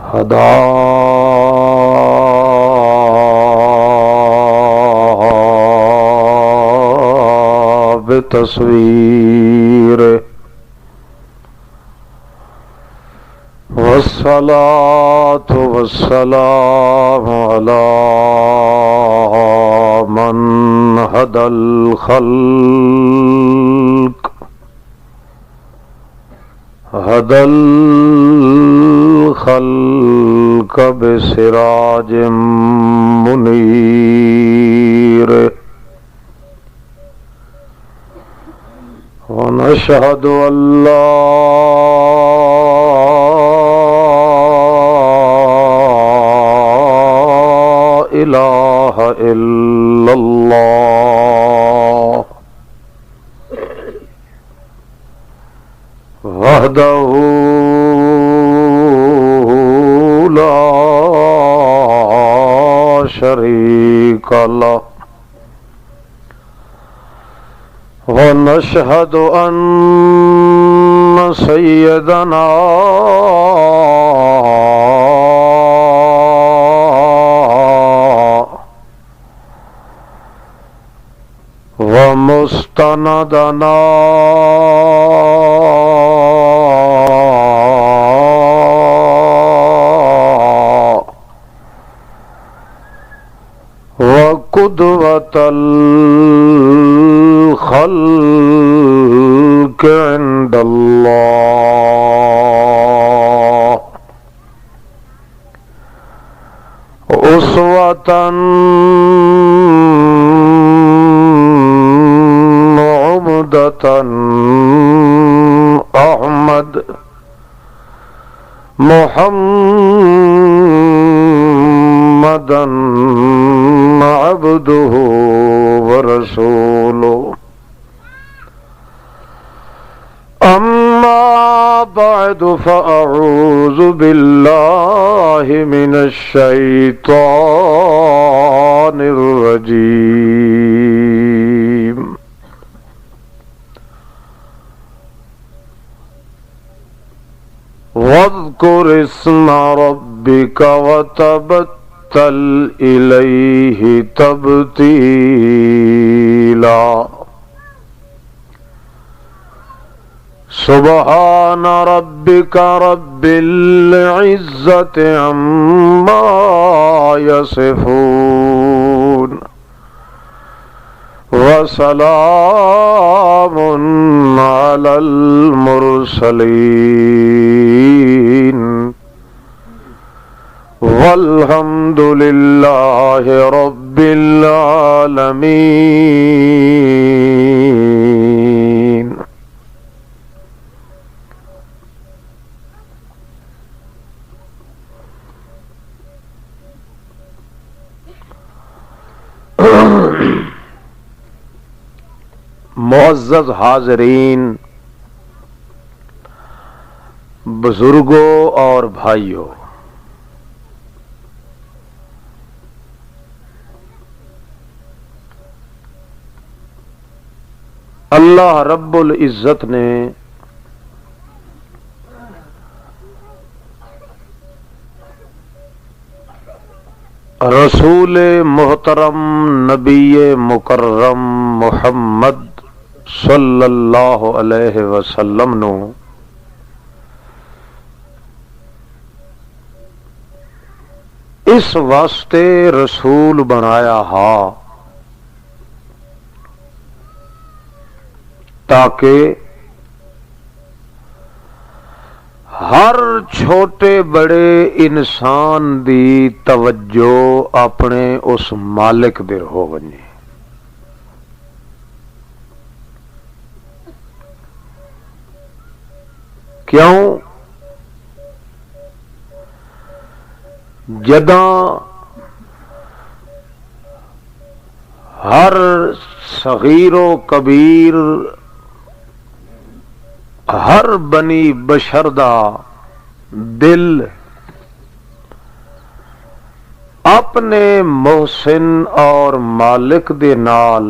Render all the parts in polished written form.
ہدا بتصویر والصلاة والسلام على من هدى الخلق هدى الخلق بسراج منير ونشهد أن لا إله إلا الله وحده لا شريك له ونشهد أن سيدنا ومستندنا وقدوة الخلق عند الله أسوة عمدة أحمد محمدا عبده ورسوله أما بعد فأعوذ بالله من الشيطان الرجيم واذكر اسم ربك وتبتل إليه تبتيلا سبحان ربك رب العزة عما يصفون وسلام على المرسلين والحمد لله رب العالمين. معزز حاضرین، بزرگوں اور بھائیوں، اللہ رب العزت نے رسول محترم نبی مکرم محمد صلی اللہ علیہ وسلم نو اس واسطے رسول بنایا ہا تاکہ ہر چھوٹے بڑے انسان دی توجہ اپنے اس مالک دے ہو ونجے. کیوں؟ جداں ہر صغیر و کبیر، ہر بنی بشر دا دل اپنے محسن اور مالک دے نال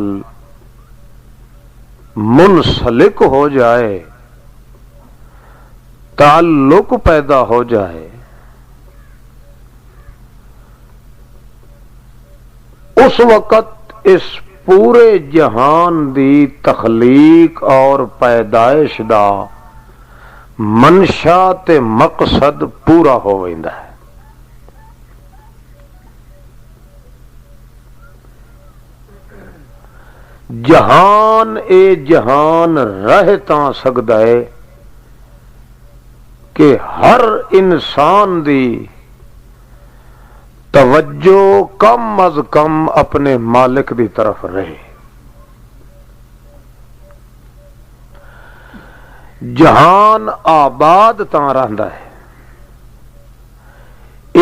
منسلک ہو جائے، تعلق پیدا ہو جائے، اس وقت اس پورے جہان دی تخلیق اور پیدائش دا منشا تے مقصد پورا ہو ویندا ہے. جہان اے جہان رہ تاں سکدا ہے کہ ہر انسان دی توجہ کم از کم اپنے مالک دی طرف رہے. جہان آباد تاں رہندا ہے،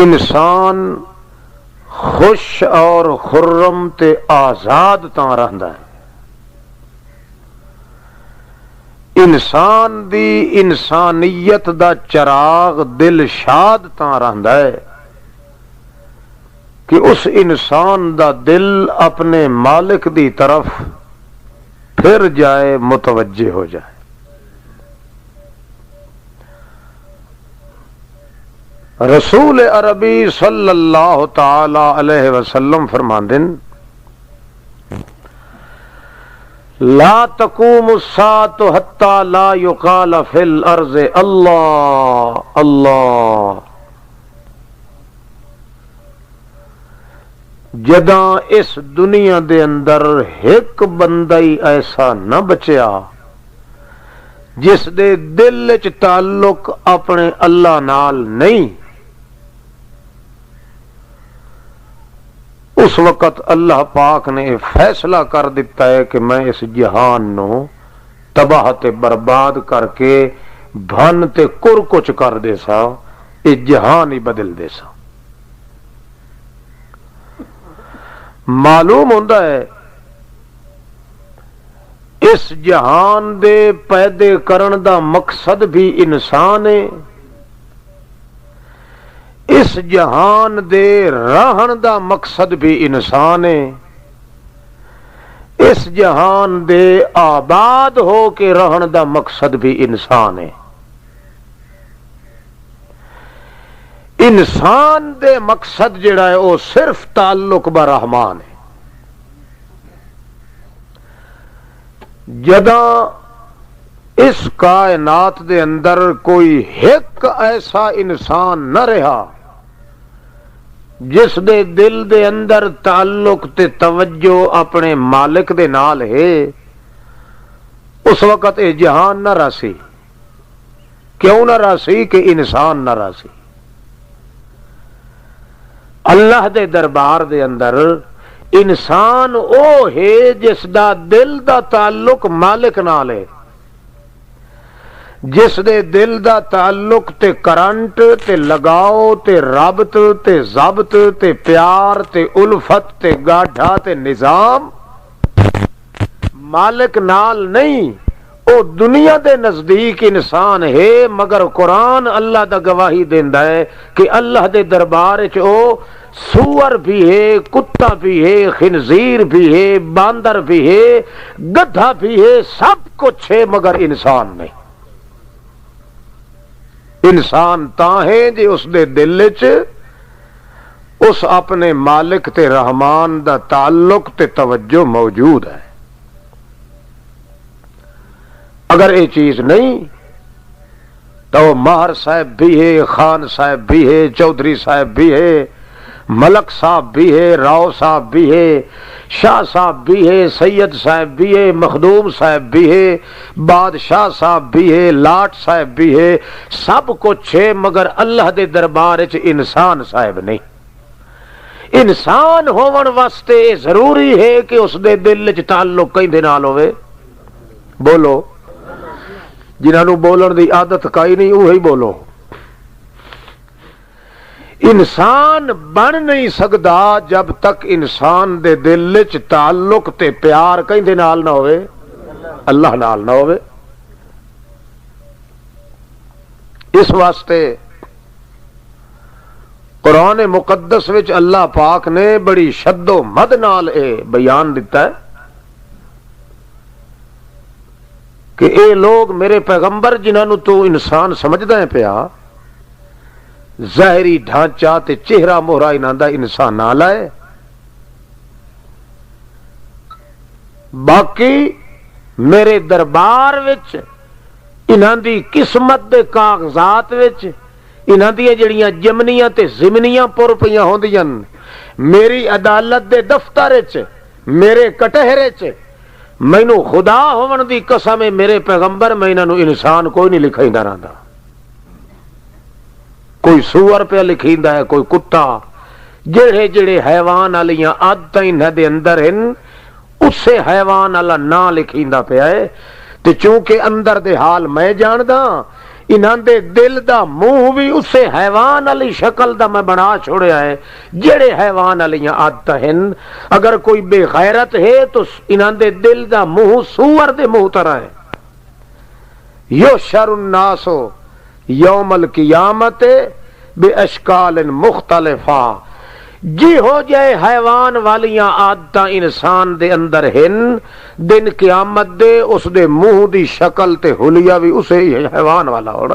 انسان خوش اور خرم تے آزاد تاں رہندا ہے. انسان دی انسانیت دا چراغ دل شاد تاں رہندا ہے کہ اس انسان دا دل اپنے مالک دی طرف پھر جائے، متوجہ ہو جائے. رسول عربی صلی اللہ تعالی علیہ وسلم فرماندن لا تقوم الساعة حتى لا يقال في الارض اللہ اللہ. جداں اس دنیا دے اندر ایک بندہ ہی ایسا نہ بچیا جس دے دل وچ تعلق اپنے اللہ نال نہیں، اس وقت اللہ پاک نے فیصلہ کر دیتا ہے کہ میں اس جہان نو تباہ تے برباد کر کے بھن تے کر کچھ کر دے سا، یہ جہان ہی بدل دے سا. معلوم ہوتا ہے اس جہان دے پیدے کرن دا مقصد بھی انسان ہے، اس جہان دے رہن دا مقصد بھی انسان ہے، اس جہان دے آباد ہو کے رہن دا مقصد بھی انسان ہے. انسان دے مقصد جڑا ہے وہ صرف تعلق برحمان ہے. جداں اس کائنات دے اندر کوئی ایک ایسا انسان نہ رہا جس دے دل دے اندر تعلق تے توجہ اپنے مالک دے نال ہے، اس وقت یہ جہان نہ راسی. کیوں نہ راسی؟ کہ انسان نہ راسی. اللہ دے دربار دے اندر انسان او ہے جس دا دل دا تعلق مالک نال ہے، جس دے دل دا تعلق تے کرنٹ تے لگاؤ تے ربط تے ضبط تے پیار تے الفت تے گاڑھا تے نظام مالک نال نہیں. او دنیا دے نزدیک انسان ہے، مگر قرآن اللہ دا گواہی دیندا ہے کہ اللہ دے دربار وچ او سور بھی ہے، کتا بھی ہے، خنزیر بھی ہے، باندر بھی ہے، گدھا بھی ہے، سب کچھ ہے، مگر انسان نہیں. انسان تاں ہے جے اس دے دل وچ اس اپنے مالک تے رحمان دا تعلق تے توجہ موجود ہے. اگر یہ چیز نہیں تو ماہر صاحب بھی ہے، خان صاحب بھی ہے، چودھری صاحب بھی ہے، ملک صاحب بھی ہے، راؤ صاحب بھی ہے، شاہ صاحب بھی ہے، سید صاحب بھی ہے، مخدوم صاحب بھی ہے، بادشاہ صاحب بھی ہے، لاٹ صاحب بھی ہے، سب کچھ ہے، مگر اللہ دے دربار وچ انسان صاحب نہیں. انسان ہون واسطے ضروری ہے کہ اس دے دل وچ تعلق کیندے نال ہوے. بولو، جنہاں نوں بولن دی عادت کائی نہیں وہی بولو. انسان بن نہیں سکدا جب تک انسان دے دل وچ تعلق تے پیار کیندے نال نہ ہوئے، اللہ نال نہ ہوئے. اس واسطے قرآن مقدس وچ اللہ پاک نے بڑی شد و مد نال اے بیان دیتا ہے کہ اے لوگ میرے پیغمبر جنہاں تو انسان سمجھدا ہے پیا، ظاہری ڈھانچہ تے چہرہ مہرا انہاں دا انسان نال ہے، باقی میرے دربار وچ انہاں دی قسمت دے کاغذات وچ انہاں دی جڑیاں جمنیاں تے ضمنیاں پور پیاں ہوندیاں میری عدالت دے دفتر وچ میرے کٹہرے چ مینوں خدا ہون دی قسم ہے میرے پیغمبر میں انہاں نوں انسان کوئی نہیں لکھیندا رہندا کوئی سور پہ لکھیندا ہے کوئی کتا جڑے جڑے حیوان والیاں عادتاں انہاں دے اندر ہیں اسے حیوان والا نا لکھیندا پیا ہے تے چونکہ اندر دے حال میں جاندا انہاں دے دل دا منہ بھی اسے حیوان والی شکل دا میں بنا چھوڑیا ہے جڑے حیوان والیاں عادتاں ہیں اگر کوئی بے غیرت ہے تو انہاں دے دل دا منہ سور دے منہ طرح ہے یحشر الناس یوم القیامت بے اشکال مختلفہ جی ہو جائے حیوان والیاں عادتاں انسان دے اندر ہن دن قیامت دے اس دے منہ دی شکل تے حلیہ بھی اسے ہی حیوان والا ہونا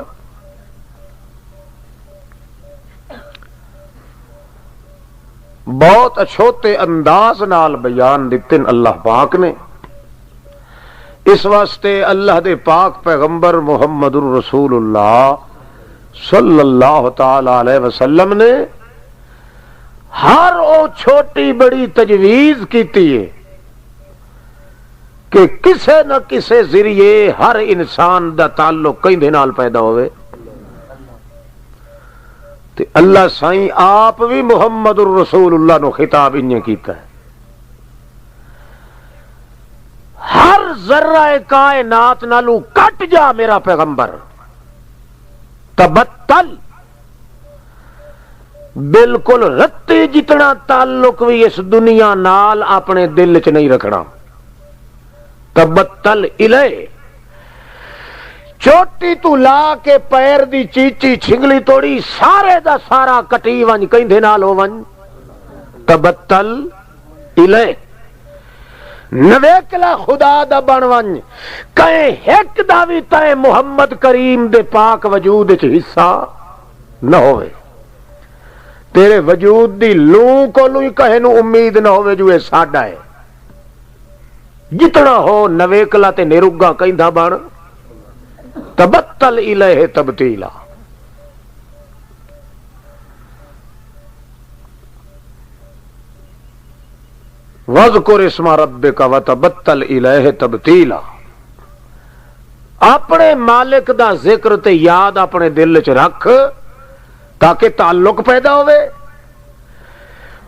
بہت اچھوتے انداز نال بیان دیتے اللہ پاک نے اس واسطے اللہ دے پاک پیغمبر محمد الرسول اللہ صلی اللہ تعالی علیہ وسلم نے ہر او چھوٹی بڑی تجویز کیتی ہے کہ کسے نہ کسے ذریعے ہر انسان دا تعلق کہیں نال پیدا ہوئے تے اللہ سائیں آپ بھی محمد الرسول اللہ نو خطاب انہیں کیتا ہے ہر ذرہ کائنات نالو کٹ جا میرا پیغمبر تبتل بالکل رتی جتنا تعلق بھی اس دنیا نال اپنے دل چ نہیں رکھنا تبتل الیہ چوٹی تو لا کے پیر دی چیچی چھنگلی توڑی سارے دا سارا کٹی ونج کہیں نال ہو ونج تبتل الیہ نویکلا خدا دا بن ونج کہیں ایک دا بھی تے محمد کریم دے پاک وجود وچ حصہ نہ ہوئے تیرے وجود دی لوں کو لوں کہے نو امید نہ ہوئے جو اے ساڈا ہے جتنا ہو نویکلا تے نیرگا کہیں دا بن تبتل الیہ تبتیلا وَاذْكُرِ اسْمَ رَبِّكَ وَتَبَتَّلْ إِلَيْهِ تَبْتِيلًا اپنے مالک دا ذکر تے یاد اپنے دل چ رکھ تاکہ تعلق پیدا ہوئے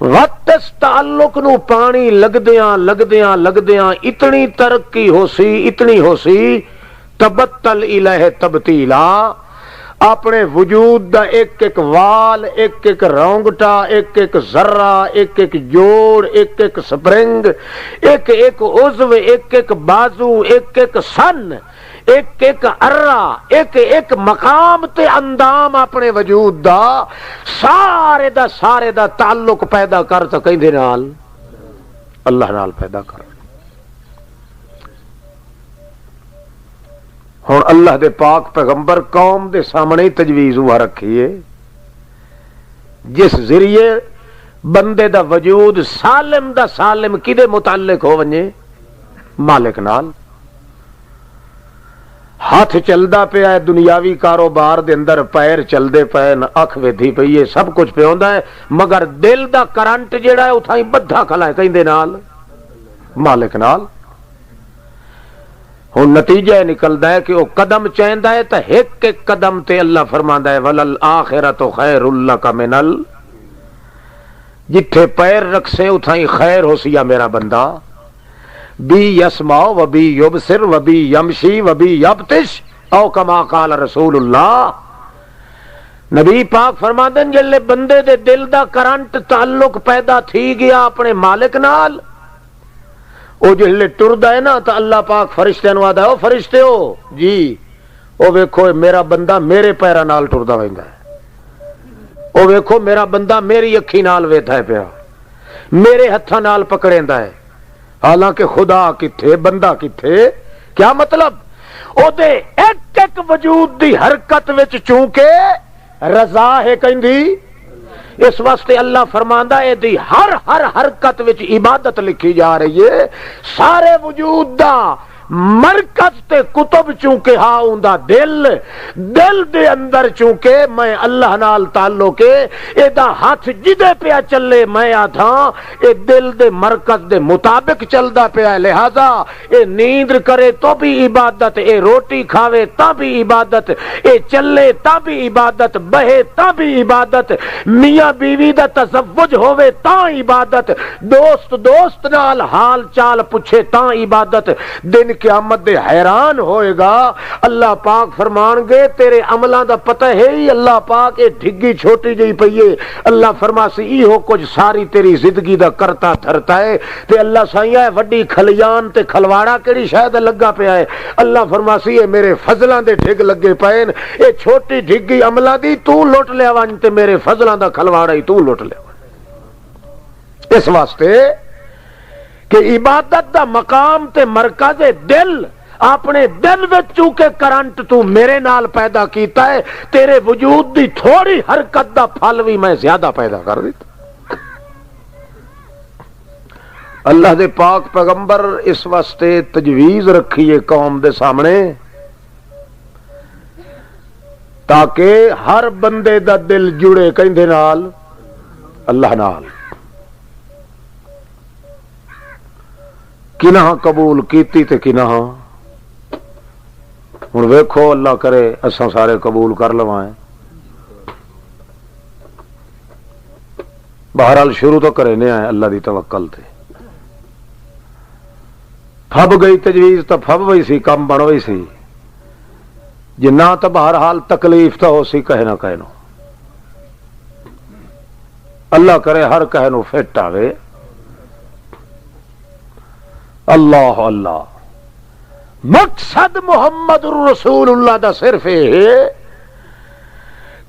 وقت اس تعلق نو پانی لگدیاں اتنی ترقی ہو سی تبتل الیہ تبتیلا اپنے وجود دا ایک ایک وال ایک ایک رونگٹا ایک ایک ذرہ ایک ایک جوڑ ایک ایک سپرنگ ایک ایک عضو ایک ایک بازو ایک ایک سن ایک ایک ارہ ایک ایک مقام تے اندام اپنے وجود دا سارے دا تعلق پیدا کر تو کہیں دے نال اللہ نال پیدا کر ہن اللہ دے پاک پیغمبر قوم دے سامنے تجویز ہوا رکھیے جس ذریعے بندے دا وجود سالم دا سالم کدے متعلق ہو ونجے مالک نال ہاتھ چلدا پیا ہے دنیاوی کاروبار دے اندر پیر چلدے پے اکھ ویدھی پئی ہے سب کچھ پہ ہوندا ہے مگر دل دا کرنٹ جیڑا ہے اتھائی بدھا کھلا ہے کہیں دے نال مالک نال ہن نتیجہ نکلدا ہے کہ وہ قدم چاہندا ہے تے ایک ایک قدم تے اللہ فرماندا ہے وللآخرۃ خیر لک من ال جتھے پیر رکھسے اتھائی خیر ہو سیا میرا بندہ بی یسمع و بی یبصر و بی یمشی و بی یبطش او کما قال رسول اللہ نبی پاک فرماندے جلے بندے دے دل دا کرنٹ تعلق پیدا تھی گیا اپنے مالک نال او جلے ٹردا ہے نا تو اللہ پاک فرشتے نو آدا او فرشتے ہو جی او ویکھو میرا بندہ میرے پیراں نال ٹردا ویندا ہے او ویکھو میرا بندہ میری اکھی نال ویکھدا ہے پیا میرے ہتھاں نال پکڑیندا ہے حالانکہ خدا کتھے بندہ کتھے کیا مطلب او دے ایک ایک وجود دی حرکت وچ چونکہ رضا ہے کہندی اس واسطے اللہ فرماندا ہے دی ہر حرکت وچ عبادت لکھی جا رہی ہے. سارے وجود دا مرکز تے کتب چونکہ ہاں اوندا دل دے اندر چونکہ میں اللہ نال تعلق ہے ایدا ہاتھ جدے پیا چلے میں آتھاں اے دل دے مرکز دے مطابق چلدا پیا. لہذا اے نیند کرے تو بھی عبادت, اے روٹی کھاوے تا بھی عبادت, اے چلے تا بھی عبادت, بہے تا بھی عبادت, میاں بیوی دا تزوج ہووے تا عبادت, دوست نال حال چال پوچھے تا عبادت. دن قیامت دے حیران ہوئے گا. اللہ پاک فرمان گے تیرے عملاں دا پتہ ہے ہی اللہ پاک اے ڈھگی چھوٹی جئی پئیے. اللہ فرماسی ایہو کچھ ساری تیری زندگی دا کرتا دھرتا ہے تے اللہ سائیاں وڈی کھلیان تے کھلواڑا کیڑی شاید لگا پیا ہے. اللہ فرماسی اے میرے فضلاں دے ڈھگ لگے پئے, اے چھوٹی ڈھگی عملاں دی تو لٹ لیا ون تے میرے فضلاں دا کھلواڑا ہی تو لٹ لیا ون. اس واسطے کہ عبادت دا مقام تے مرکز دل, اپنے دل وچ چونکہ کرنٹ تو میرے نال پیدا کیتا ہے تیرے وجود دی تھوڑی حرکت دا پھل بھی میں زیادہ پیدا کر دیتا. اللہ دے پاک پیغمبر اس واسطے تجویز رکھی ہے قوم دے سامنے تاکہ ہر بندے دا دل جڑے کہندے نال اللہ نال. کنہ قبول کیتی تے کنہ ہن ویکھو اللہ کرے اساں سارے قبول کر لوائیں. بہرحال شروع تو کرنے آئے اللہ دی توکل تے. پھب گئی تجویز تو پھب وہی سی, کم بن وہی سی, جنہ تو بہرحال تکلیف تو ہو سی کہے نہ کہے نو. اللہ کرے ہر کہے نو فٹ آوے. اللہ اللہ مقصد محمد رسول اللہ دا صرف ہے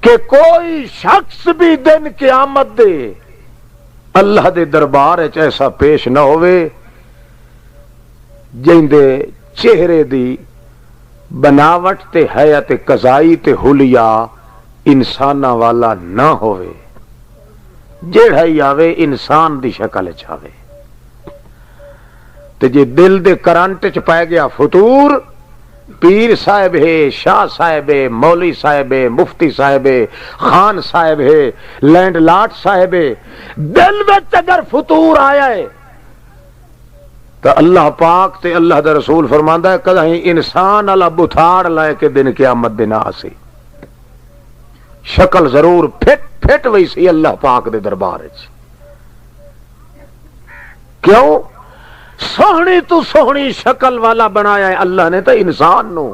کہ کوئی شخص بھی دن قیامت دے اللہ دے دربار وچ ایسا پیش نہ ہوئے جیندے چہرے دی بناوٹ تے حیات قضائی تے حلیہ انساناں والا نہ ہوئے, جیڑا ہی آوے انسان دی شکل وچ آوے. تے جے دل دے کرنٹ چ پائے گیا فطور, پیر صاحب ہے, شاہ صاحب ہے, مولوی صاحب ہے, مفتی صاحب ہے, خان صاحب ہے, لینڈ لاٹ صاحب ہے, دل وچ اگر فطور آیا ہے تو اللہ پاک تے اللہ دا رسول فرماندا ہے کدیں انسان والا بتھاڑ لے کے دن قیامت دن آسی. شکل ضرور پھٹ وئی سی اللہ پاک دے دربار وچ. کیوں؟ سوہنی تو سوہنی شکل والا بنایا ہے اللہ نے تو انسان نو.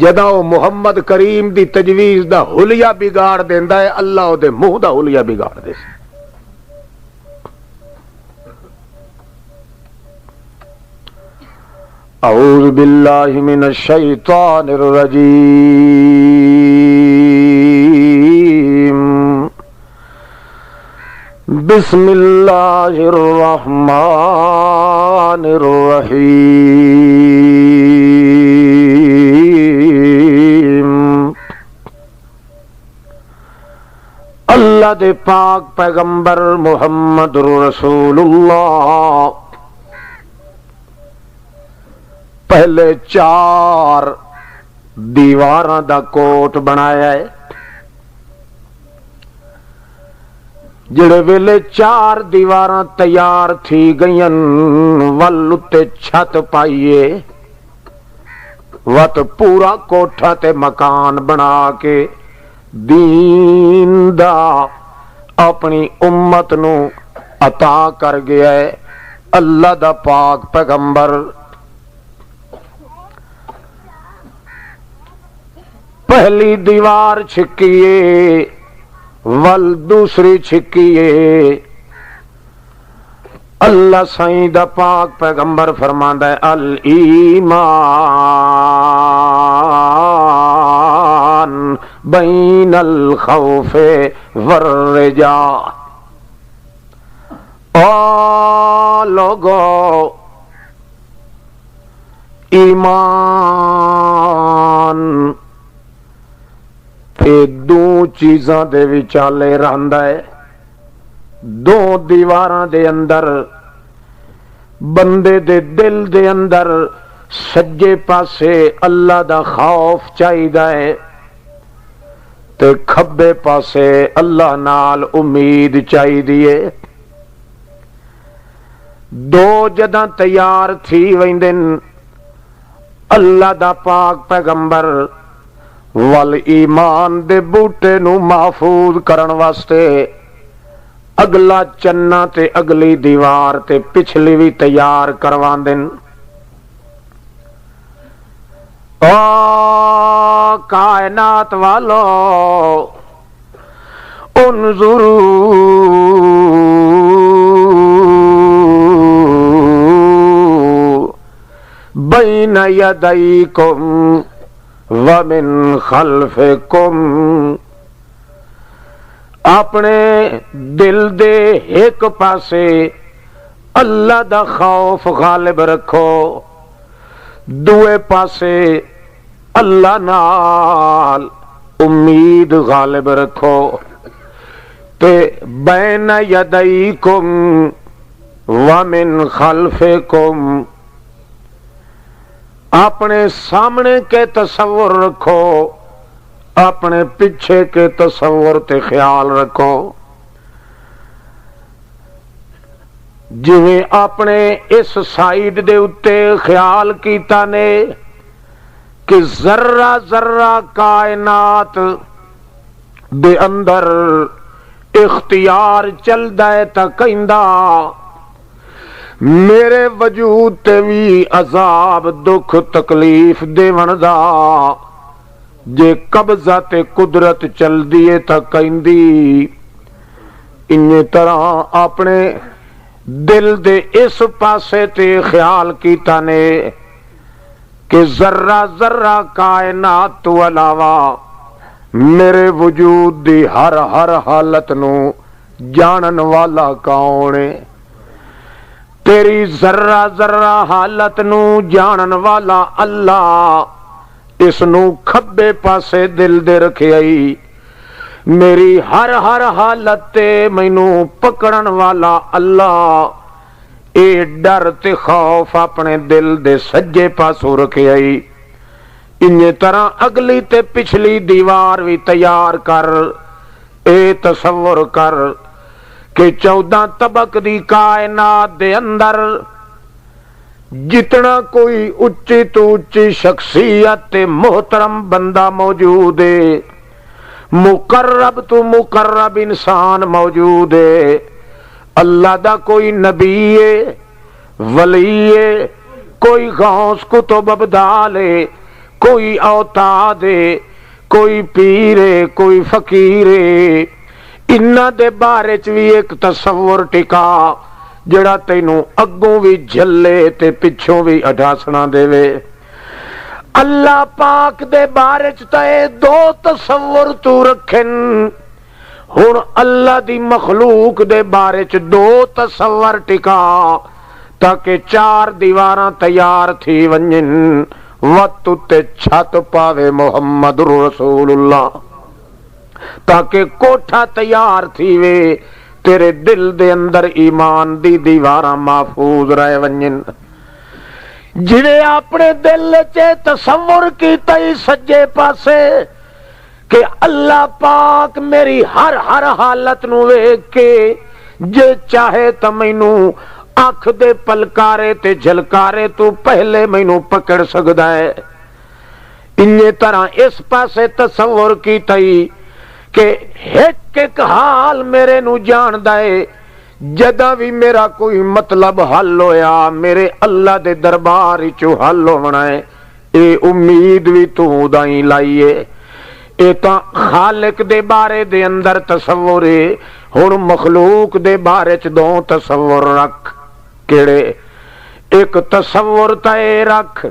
جدا وہ محمد کریم دی تجویز دا حلیہ بگاڑ دیندا ہے اللہ او دے منہ دا حلیہ بگاڑ دے. اعوذ باللہ من الشیطان الرجیم. بسم اللہ الرحمن الرحیم. اللہ دے پاک پیغمبر محمد رسول اللہ پہلے 4 دیواراں دا کوٹ بنایا ہے. جڑے ویلے 4 دیواراں تیار تھی گئیں ول تے چھت پائیے وت پورا کوٹھا تے مکان بنا کے دین دا اپنی امت نو عطا کر گیا ہے اللہ دا پاک پیغمبر. پہلی دیوار چھکیے ول دوسری چھکیے. اللہ سائیں دا پاک پیغمبر فرماندا ہے الایمان بین الخوف والرجاء. او لوگو ایمان اے دو چیزاں دے وچالے رہندا ہے، دو دیواراں دے اندر بندے دے دل دے اندر سجے پاسے اللہ دا خوف چاہیدا ہے تے کھبے پاسے اللہ نال امید چاہیدی ہے۔ دو جداں تیار تھی ویندن اللہ دا پاک پیغمبر وال ایمان دے بوٹے نو محفوظ کرن واسطے اگلا چنا تے اگلی دیوار تے پچھلی بھی تیار کروان دن۔ او کائنات والو انظروا بین یدیکم ومن خلفکم، اپنے دل دے ایک پاسے اللہ دا خوف غالب رکھو، دوے پاسے اللہ نال امید غالب رکھو، تے بین یدیکم ومن خلفکم، اپنے سامنے کے تصور رکھو، اپنے پیچھے کے تصور تے خیال رکھو۔ جویں اپنے اس سائیڈ دے اتے خیال کیتا نے کہ ذرہ ذرہ کائنات دے اندر اختیار چلدا ہے تا کہندا میرے وجود تے بھی عذاب دکھ تکلیف دیون دا، جے قبضہ تے قدرت چل دیے تا کہندی انہی طرح اپنے دل دے اس پاسے تے خیال کیتا نے کہ ذرہ ذرہ کائنات تو علاوہ میرے وجود دی ہر ہر حالت نو جانن والا کون ہے، تیری ذرہ ذرہ حالت نو جانن والا اللہ، اس نو کھبے پاسے دل دے رکھے آئی، میری ہر ہر حالت تے مینو پکڑن والا اللہ، اے ڈر تے خوف اپنے دل دے سجے پاسوں رکھے آئی۔ انہی طرح اگلی تے پچھلی دیوار بھی تیار کر، اے تصور کر کہ 14 طبق دی کائنات دے اندر جتنا کوئی اچھی تو اچھی شخصیت تے محترم بندہ موجود ہے، مقرب تو مقرب انسان موجود ہے، اللہ دا کوئی نبی ہے، ولی ہے، کوئی غوث کتب ابدال ہے، کوئی اوتاد ہے، کوئی پیر ہے، کوئی فقیر ہے، انہاں دے بارے چ بھی ایک تصور ٹکا جڑا تینوں اگوں بھی جھلے تے پچھوں بھی اڈھاسنا دے وے۔ اللہ پاک دے بارے چ تے دو تصور تو رکھن، ہن اللہ دی مخلوق دے بارے چ دو تصور ٹکا تاکہ 4 دیواراں تیار تھی ونجن، وقت تے چھت پاوے محمد رسول اللہ، تاکہ کوٹھا تیار تھی وے، تیرے دل دے اندر ایمان دی دیواراں محفوظ رہ ونجن۔ جویں اپنے دل چے تصور کیتا ہی سجے پاسے کہ اللہ پاک میری ہر ہر حالت نو ویکھ کے جے چاہے تا مینوں اکھ دے پلکارے تے جھلکارے تو پہلے مینوں پکڑ سکدا ہے، انہی طرح اس پاسے تصور کیتا ہی کہ ایک ایک حال میرے نو جاندا ہے، جدہ بھی میرا کوئی مطلب حل ہویا میرے اللہ دے دربار چو حل ہونا ہے، اے امید بھی تو دائیں لائیے، اے تا خالق دے بارے دے اندر تصور ہے، ہن مخلوق دے بارے چ دو تصور رکھ، کیڑے؟ ایک تصور تے رکھ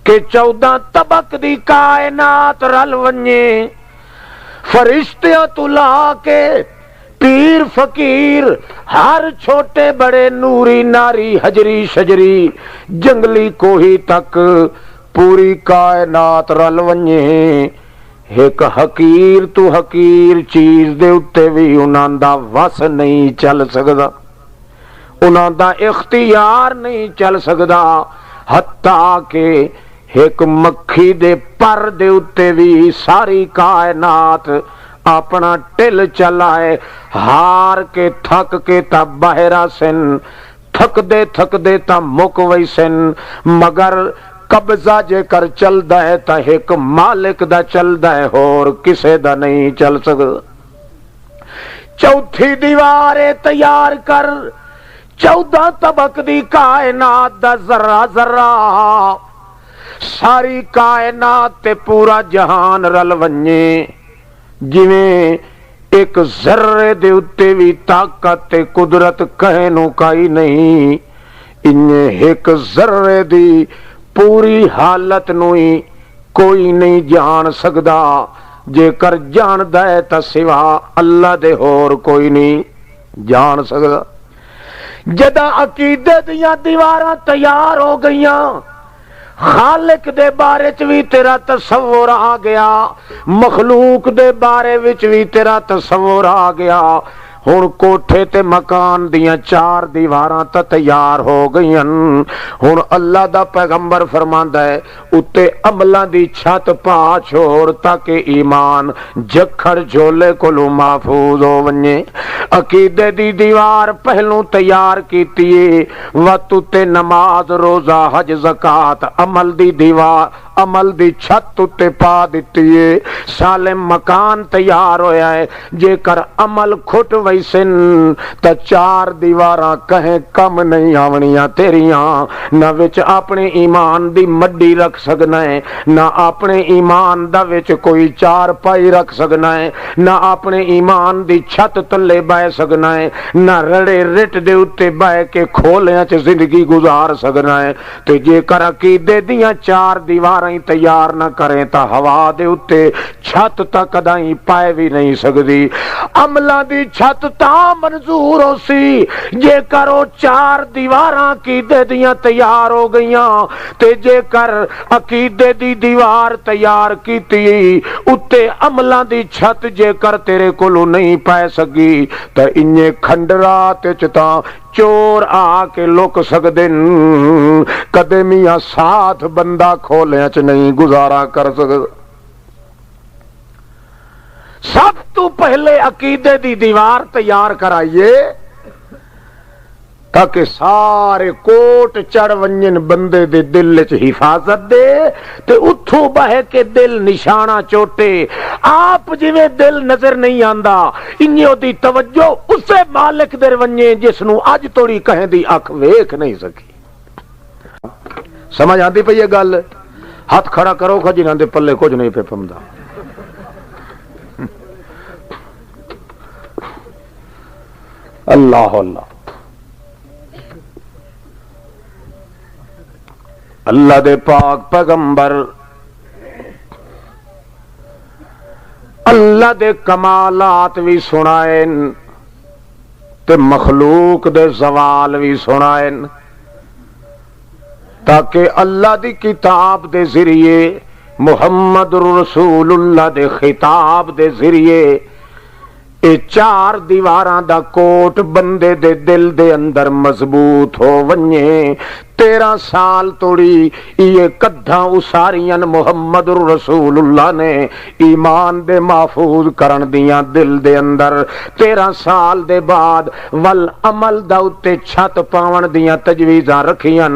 کہ 14 طبق دی کائنات رل ونجے، فرشتیاں تو لا کے پیر فقیر ہر چھوٹے بڑے نوری ناری حجری شجری جنگلی کوہی تک پوری کائنات رل ونجے، ایک حقیر تو حقیر چیز دے اتے بھی انہاں دا وس نہیں چل سکدا، انہاں دا اختیار نہیں چل سکدا، حتیٰ کہ ایک مکھی دے پر دے اتے بھی ساری کائنات اپنا ٹل چلائے، ہار کے تھک کے تا باہرا سن، تھک دے تا مک وئی سن، مگر قبضہ جے کر چلدا ہے تا ایک مالک دا چلدا ہے اور کسے دا نہیں چل سکدا۔ چوتھی دیوارے تیار کر، 14 طبق دی کائنات دا ذرہ ذرہ، ساری کائنات تے پورا جہان رل ونجے، جویں ایک ذرے دے اتے بھی طاقت تے قدرت کہنوں کائی نہیں، انہیں ایک ذرے دی پوری حالت نوئی کوئی نہیں جان سکدا، جے کر جان دے تا سوا اللہ دے اور کوئی نہیں جان سکدا۔ جدا عقیدے دیاں دیواراں تیار ہو گئیاں، خالق دے بارے چ بھی تیرا تصور آ گیا، مخلوق دے بارے وچ بھی تیرا تصور آ گیا، ہن کوٹھے تے مکان دیاں 4 دیواراں تے تیار ہو گئیاں، ہن اللہ دا پیغمبر فرماندا ہے اتے عملاں دی چھت پا چھوڑ تاکہ ایمان جکھڑ جھولے کولوں محفوظ ہو ونجے۔ عقیدے دی دیوار پہلوں تیار کیتی ہے، وت تے نماز روزہ حج زکات عمل دی دیوار عمل دی چھت تے پا دتی ہے، سالم مکان تیار ہویا ہے، جے کر عمل کھٹ ویسن تا 4 دیواراں کہیں کم نہیں آونیاں تیریاں، نہ وچ اپنے ایمان دی مڈی رکھ سکنا ہے، نہ اپنے ایمان دا وچ کوئی 4 پائی رکھ سکنا ہے، نہ اپنے ایمان دی چھت تلے بہ سکنا ہے، نہ رڑے رٹ دے اتے بہ کے کھولیاں چ زندگی گزار سکنا ہے۔ تے جے کر عقیدے دیاں 4 دیواراں تیار نہ کریں تا ہوا دے اتے چھت تک کدائیں پائے بھی نہیں سکدی۔ عملہ دی چھت تا منظور ہو سی جے کرو 4 دیواراں عقیدے دیاں تیار ہو گئیاں، تے جے کر عقیدے دی دیوار تیار کیتی اتے عملہ دی چھت جے کر تیرے کولو نہیں پائے سکی تے انہیں کھنڈرات چتا چور آ کے لک سکدن، کدے میاں ساتھ بندہ کھولیاں چ نہیں گزارا کر سکدا۔ سب تو پہلے عقیدے دی دیوار تیار کرائیے تاکہ سارے کوٹ چڑھ ونجن بندے دے دل چ حفاظت دے تے اتھوں بہے کے دل نشانہ چوٹے، آپ جویں دل نظر نہیں آندا انہوں دی توجہ اسے مالک در ونجے جس نو اج توڑی کہیں دی اکھ ویکھ نہیں سکی۔ سمجھ آندی پئی یہ گل؟ ہاتھ کھڑا کرو کھا جنہاں دے پلے کچھ نہیں پہ پمدا۔ اللہ اللہ اللہ دے پاک پیغمبر اللہ دے کمالات بھی سنائیں تے مخلوق دے زوال بھی سنائیں، تاکہ اللہ دی کتاب دے ذریعے محمد رسول اللہ دے خطاب دے ذریعے اے 4 دیواراں دا کوٹ بندے دے دل دے اندر مضبوط ہو ونجے۔ 13 سال توڑی یہ کدھاں اساریاں محمد رسول اللہ نے ایمان دے محفوظ کرن دیاں دل دے اندر، 13 سال دے بعد والعمل دا اتے چھت پاون دیاں تجویزاں رکھیاں،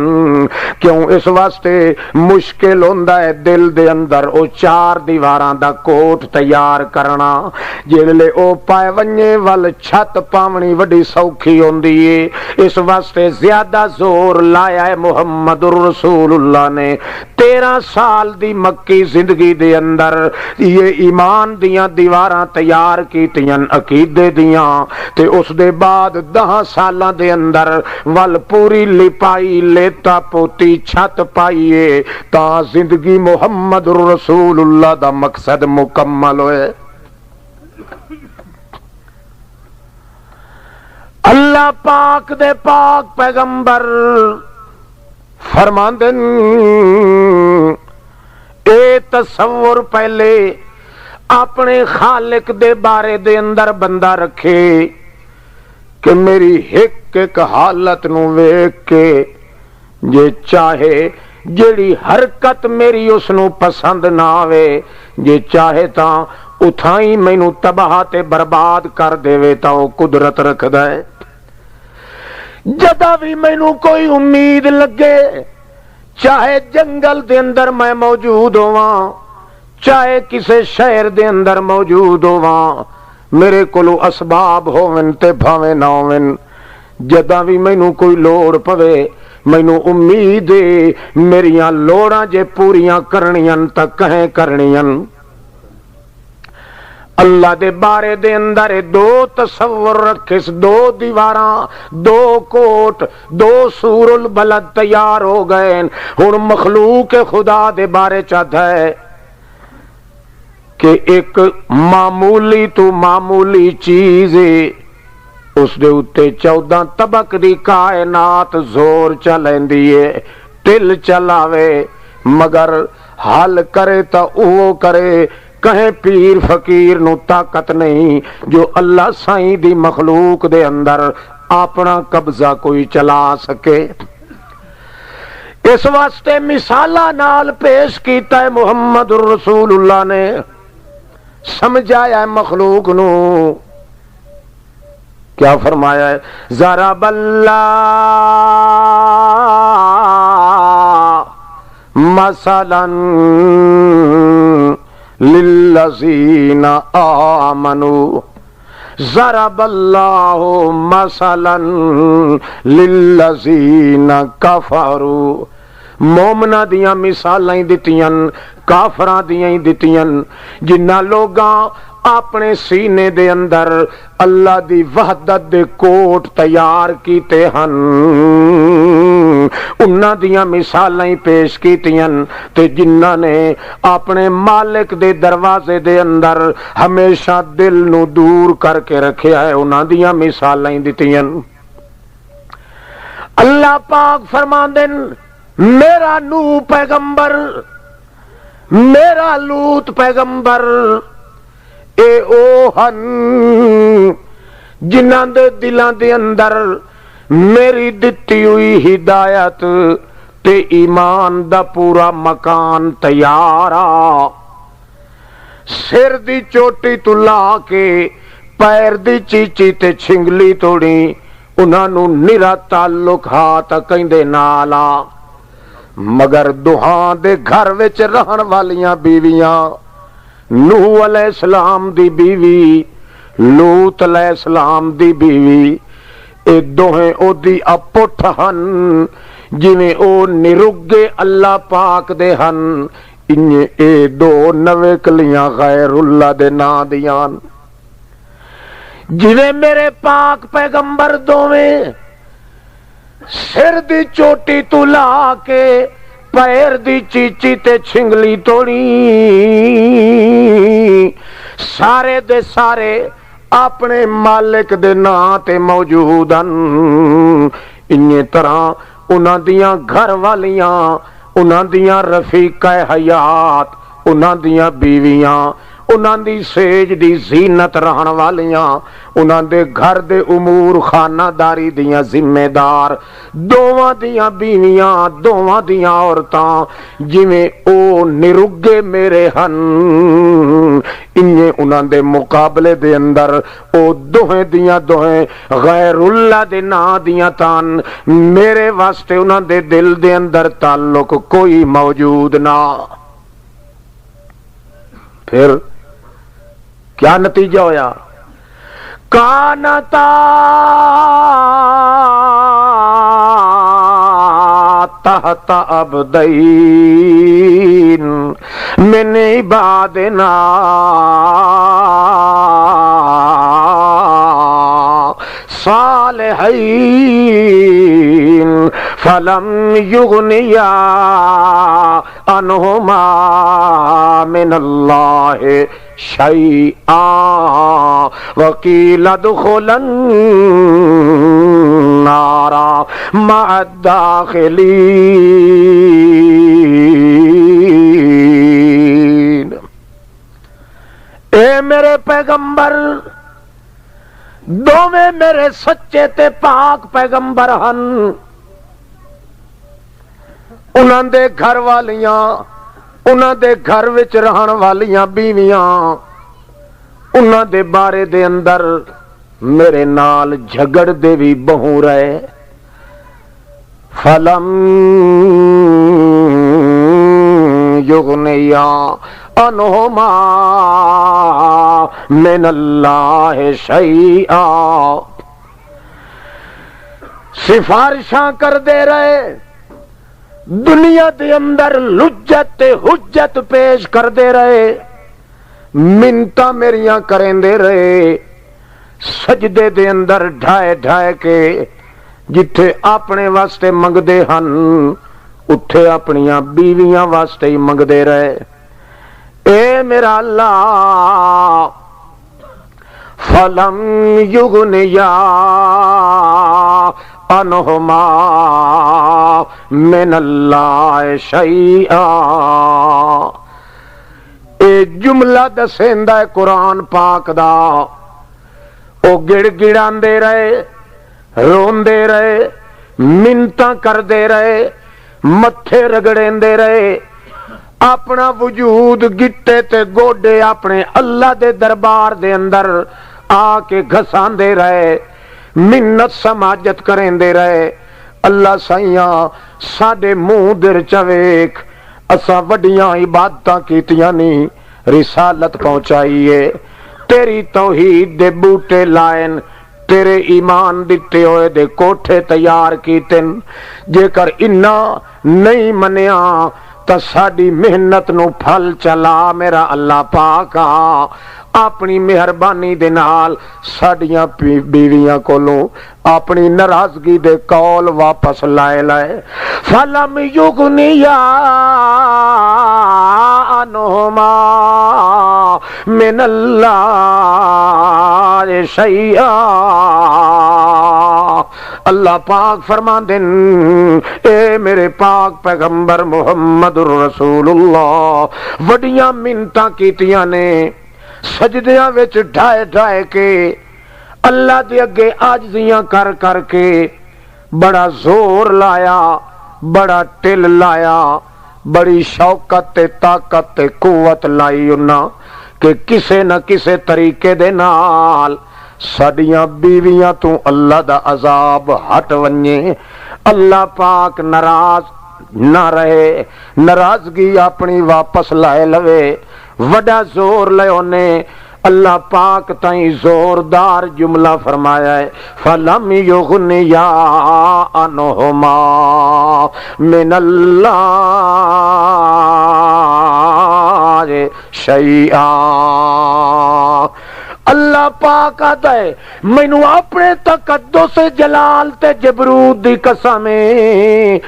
کیوں اس واسطے مشکل ہوندا ہے دل دے اندر او 4 دیواراں دا کوٹ تیار کرنا، جلے او پائے ونجے وال چھت پاونی وڈی سوکھی ہوندی ہے، اس واسطے زیادہ زور لایا محمد رسول اللہ نے 13 سال دی مکی زندگی دے اندر یہ ایمان دیاں دیواراں تیار کیتیاں عقیدے دیاں، تے اس دے بعد 10 سالاں دے اندر ول پوری لپائی لیتا پوتی چھت پائیے تا زندگی محمد رسول اللہ دا مقصد مکمل ہوئے۔ اللہ پاک دے پاک پیغمبر فرماندن اے تصور پہلے اپنے خالق دے بارے دے اندر بندہ رکھے کہ میری ایک ایک حالت نو ویکھ کے جے چاہے جیڑی حرکت میری اس نو پسند نہ آوے، جے چاہے تاں اتھائی مینوں تباہ تے برباد کر دے تا وہ قدرت رکھدا ہے۔ جدا بھی مینوں کوئی امید لگے، چاہے جنگل دے اندر میں موجود ہواں، چاہے کسے شہر دے اندر موجود ہواں، میرے کولو اسباب ہوون تے بھاویں نہ ہوون، جدا بھی مینوں کوئی لوڑ پوے، مینوں امید ہے میریاں لوڑاں جے پوریاں کرنیاں تا کہیں کرنیاں۔ اللہ دے بارے دے اندر دو تصور رکھس، دو دیواراں، دو کوٹ، دو سور البلد تیار ہو گئے۔ ہن مخلوق خدا دے بارے چاہتا ہے کہ ایک معمولی تو معمولی چیز ہے، اس دے اتے 14 طبق دی کائنات زور چلیندی ہے، ٹل چلاوے، مگر حل کرے تا او کرے، کہیں پیر فقیر نو طاقت نہیں جو اللہ سائیں دی مخلوق دے اندر اپنا قبضہ کوئی چلا سکے۔ اس واسطے مثالاں نال پیش کیتا ہے محمد الرسول اللہ نے، سمجھایا ہے مخلوق نو، کیا فرمایا ہے؟ ضرب اللہ مثلا للذین آمنوا، ضرب اللہ مثلا للذین کفروا، مومنہ دیاں مثالیں دتیاں، کافراں دیاں دتیاں، جنہ لوگاں اپنے سینے دے اندر اللہ دی وحدت دے کوٹ تیار کیتے ہن، انہاں دیاں مثالیں پیش کیتیاں، تے جنہاں نے اپنے مالک دے دروازے دے اندر ہمیشہ دل نو دور کر کے رکھیا ہے، انہاں دیاں مثالیں دتیاں۔ اللہ پاک فرماندے میرا نوح پیغمبر، میرا لوط پیغمبر، اے او ہن جنہاں دے دلاں دے اندر میری دتی ہوئی ہدایت تے ایمان دا پورا مکان تیار آ، سر دی چوٹی تو لا کے پیر دی چیچی تے چھنگلی توڑی، انہاں نو نرا تعلق ہاتھ کہندے نالا، مگر دہاں دے گھر وچ رہن والیاں بیویاں، نوح علیہ السلام دی بیوی، لوط علیہ السلام دی بیوی، اے دوہیں او دی اپٹھ ہن، جویں او نرگے اللہ پاک دے ہن، انہیں اے دو نوے کلیاں غیر اللہ دے نا دیاں، جویں میرے پاک پیغمبر دوویں سر دی چوٹی تو لا کے پیر دی چیچی تے چھنگلی توڑی، سارے دے سارے اپنے مالک دے نا تے موجود ہیں، انہی طرح انہاں دیاں گھر والیاں، انہاں دیاں رفیقہ حیات، انہاں دیاں بیویاں، انہاں دی سیج دی زینت رہن والیاں، انہاں دے گھر دے امور خانہ داری دیاں ذمہ دار، دوواں دیاں بیویاں، دوواں دیاں عورتاں، جویں او نرگے میرے ہن، انہیں انہاں دے مقابلے دے اندر او دوہیں دیاں دوہیں غیر اللہ دے نا دیاں تان، میرے واسطے انہاں دے دل دے اندر تعلق کوئی موجود نہ۔ پھر کیا نتیجہ ہویا؟ کانتا تحت عبدین من عبادنا صالحین فلم یغنیا عنہما من اللہ شیئا وقیل ادخلا النار مع الداخلین۔ دوویں میرے سچے تے پاک پیغمبر ہن، انہاں دے گھر والیاں، انہاں دے گھر وچ رہن والیاں بیویاں، انہاں دے بارے دے اندر میرے نال جھگڑ دے بھی بہو رہے۔ فلم یغنیا عنہما من اللہ شیئا، سفارشاں کر دے رہے، دنیا دے اندر لجت تے حجت پیش کر دے رہے، منتاں میریاں کریں دے رہے، سجدے دے اندر ڈھائے ڈھائے کے جتھے اپنے واسطے منگ دے ہن اتھے اپنیاں بیویاں واسطے ہی منگ دے رہے۔ اے میرا اللہ، فلم یغنیا عنہما من اللہ شیئا، اے جملہ دسیندا ہے قرآن پاک دا، او گڑ گڑان دے رہے، رون دے رہے، منتاں کر دے رہے، متھے رگڑیں دے رہے، اپنا وجود گٹے تے گوڈے اپنے اللہ دے دربار دے اندر آ کے گھسان دے رہے، منت سماجت کریں دے رہے۔ اللہ سائیاں ساڈے منہ در چویک اساں وڈیاں عبادتاں کیتیاں نہیں، رسالت پہنچائیے، تیری توحید دے بوٹے لائن، تیرے ایمان دتے ہوئے دے کوٹھے تیار کیتن، جے کر انا نہیں منیا تا ساڈی محنت نو پھل چلا میرا اللہ پاکا، اپنی مہربانی دے نال ساڈیاں بیویاں کولوں اپنی ناراضگی دے کول واپس لائے لائے۔ فلم یغنیا عنہما من اللہ شیئا، اللہ پاک فرماندن اے میرے پاک پیغمبر محمد رسول اللہ وڈیاں منتاں کیتیاں نے، سجدیاں وچ ڈھائے ڈھائے کے اللہ دے اگے عاجزیاں کر کر کے بڑا زور لایا، بڑا ٹل لایا، بڑی شوکت تے طاقت تے قوت لائی انہاں کہ کسے نہ کسے طریقے دے نال ساڈیاں بیویاں تو اللہ دا عذاب ہٹ ونجے، اللہ پاک ناراض نہ رہے، ناراضگی اپنی واپس لائے لوے۔ وڈا زور لے اونے اللہ پاک تائیں زوردار جملہ فرمایا ہے، فَلَمْ يُغْنِيَا عَنْهُمَا مِنَ اللَّهِ شَيْئًا۔ اللہ پاک آتا ہے مینوں اپنے تقدس جلال تے جبروت دی قسم ہے،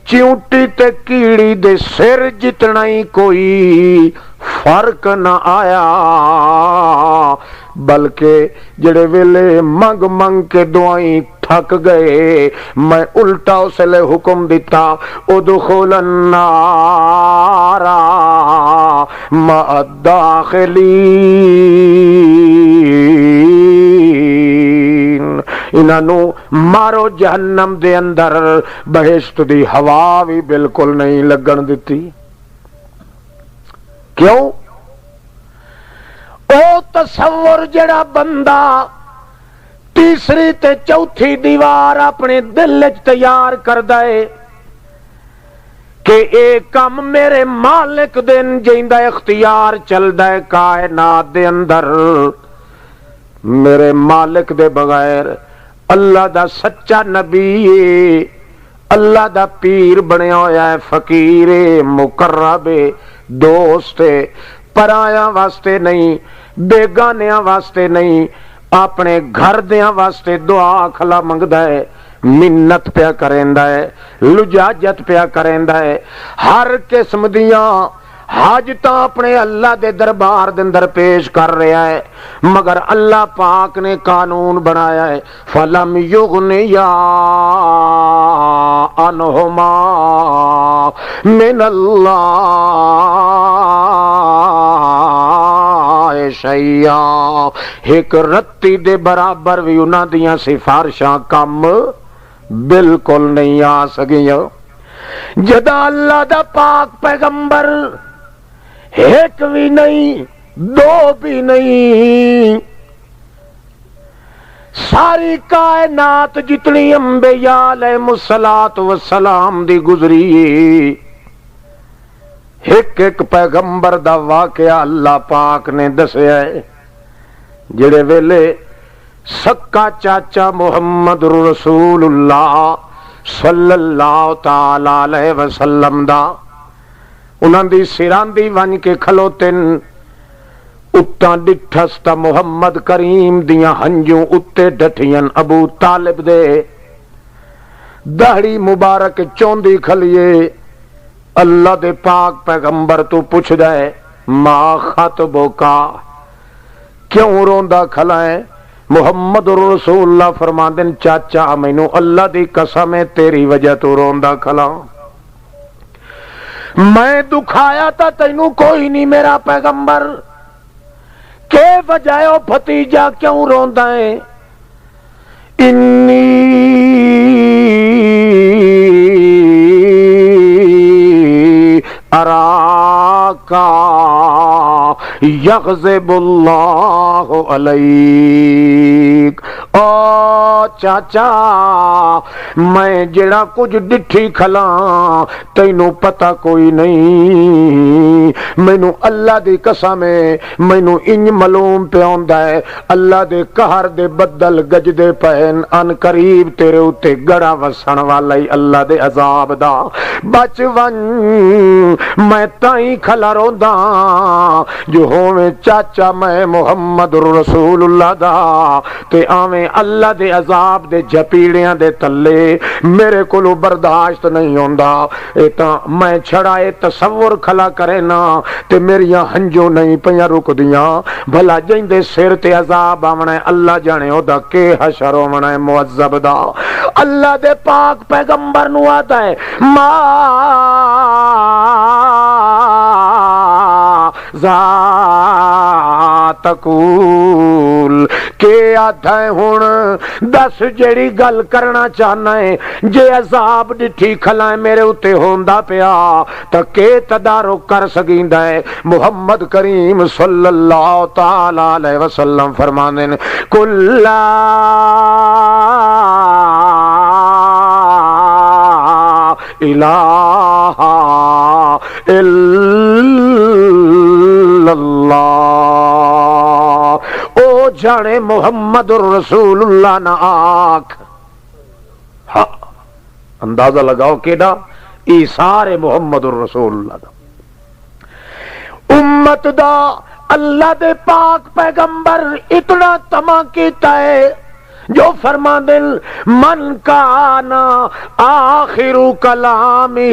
چیونٹی تے کیڑی دے سر جتنا ہی کوئی فرق نہ آیا، بلکہ جڑے ویلے منگ منگ کے دعائیں تھک گئے، میں الٹا اسے لے حکم دیتا ادخل النار مع الداخلین، انہوں مارو جہنم دے اندر، بہشت دی ہوا بھی بالکل نہیں لگن دیتی۔ کیوں؟ او تصور جڑا بندہ تیسری تے چوتھی دیوار اپنے دل وچ تیار کردا ہے کہ اے کم میرے مالک دن جیندا اختیار چلدا ہے کائنات دے اندر، میرے مالک دے بغیر اللہ دا سچا نبی ہے، اللہ دا پیر بنیا ہویا ہے، فقیر مقرب دوست پرایاں واسطے نہیں، بیگانیاں واسطے نہیں، اپنے گھر دیاں واسطے دعا کھلا منگدا ہے، منت پیا کریندا ہے، لجاجت پیا کریندا ہے، ہر قسم دیاں حاجتاں اپنے اللہ دے دربار دے اندر پیش کر رہا ہے، مگر اللہ پاک نے قانون بنایا ہے فَلَمْ يُغْنِيَا عَنْهُمَا مِنَ اللَّهِ اللہ شیئا، ایک رتی دے برابر بھی انہاں دیاں سفارشاں کم بالکل نہیں آ سکیاں۔ جدا اللہ دا پاک پیغمبر ایک بھی نہیں دو بھی نہیں، ساری کائنات جتنی انبیاء علیہ الصلوۃ والسلام دی گزری، ایک ایک پیغمبر دا واقعہ اللہ پاک نے دسیا ہے۔ جڑے ویلے سکا چاچا محمد رسول اللہ صلی اللہ تعالی علیہ وسلم دا انہاں دی سراندی ون کے کھلوتن، اتاں ڈٹھس تا محمد کریم دیاں ہنجوں اتے ڈٹھیاں ابو طالب دے، دہڑی مبارک چوندی کھلیے، اللہ دے پاک پیغمبر تو پوچھ دے ما خطبکا، کیوں روندا کھلا ہے؟ محمد رسول اللہ فرماندن چاچا مینوں اللہ دی قسم ہے تیری وجہ تو روندا کھلا، میں دکھایا تا تینوں کوئی نہیں میرا پیغمبر، کہ وجہ او بھتیجا کیوں روندا ہے؟ انی اراکا یغضب اللہ علیک، او چاچا میں جڑا کچھ ڈٹھی کھلاں تینوں پتہ کوئی نہیں، مینوں اللہ دی قسم ہے مینوں انج معلوم پہ ہوندا ہے اللہ دے قہر دے بدل گجدے پین، ان قریب تیرے اتے گڑا وسن والا ہی اللہ دے عذاب دا، بچ ون میں تائیں کھلا روندا جو ہوویں چاچا میں محمد رسول اللہ دا، تے آویں اللہ دے عذاب دے جپیڑیاں دے تلے میرے کولو برداشت نہیں ہوندا، اے تاں میں چھڑا اے تصور کھلا کرے نا تے میریاں ہنجوں نہیں پیاں رک دیاں، بھلا جیندے سر تے عذاب آونا ہے اللہ جانے او دا کہ حشر ہونا ہے معذب دا۔ اللہ دے پاک پیغمبر نو آتا ہے ما تقول، کہ آدھا ہے ہون دس جیڑی گل کرنا چاہنا ہے، جے عذاب ڈٹھی کھلائیں میرے اتے ہوندا پیا تا کہ تدارک کر سکیندا ہے؟ محمد کریم صلی اللہ تعالی علیہ وسلم فرماندے نے کل لا الہ الا اللہ، او جانے محمد رسول اللہ نہ آکھ، ہاں اندازہ لگاؤ کیڑا ایثار محمد رسول اللہ دا، امت دا اللہ دے پاک پیغمبر اتنا تما کیتا ہے جو فرما دل من کانا آخر کلامہ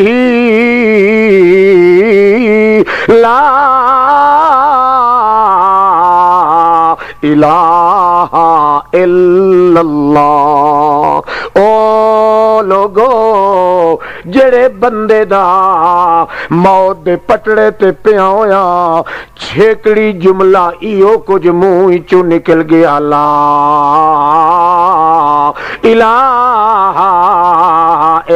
لا الہ الا اللہ، او لوگو جڑے بندے دا موت دے پٹڑے تے پیا ہویا چھیکڑی جملہ ایو کچھ منہ چوں نکل گیا لا الہ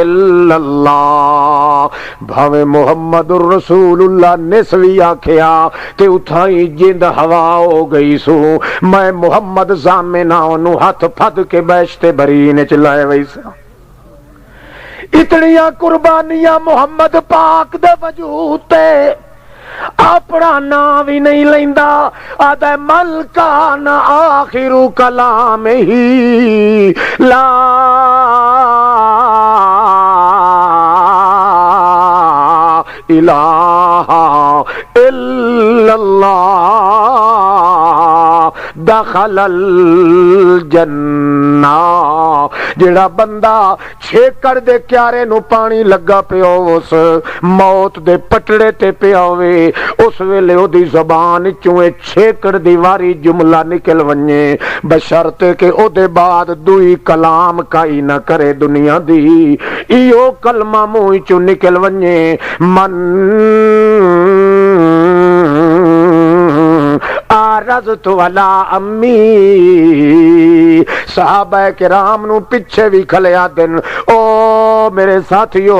الا اللہ، بھاوے محمد الرسول اللہ نسوی آکھیا تے اتھائی جند ہوا ہو گئی سو، میں محمد زامنہ انہوں ہاتھ پھد کے بیشتے برین چلائے ویسا، اتنیاں قربانیاں محمد پاک دے وجود تے اپنا نام بھی نہیں لیندا، آدھے من کان آخر کلام ہی لا الہ الا اللہ دخل الجنہ، جڑا بندہ چھیکڑ دے کیارے نو پانی لگا پیا اس موت دے پٹڑے تے پیا ہوئے، اس ویلے او دی زبان چویں چھیکڑ دی واری جملہ نکل ونجے بشرطے کہ او دے بعد دوئی کلام کائی نہ کرے دنیا دی، ایو کلمہ منہ چوں نکل ونجے من عرضت علی امی، صحابہ کرام نو پیچھے بھی کھلیا دن، او میرے ساتھیو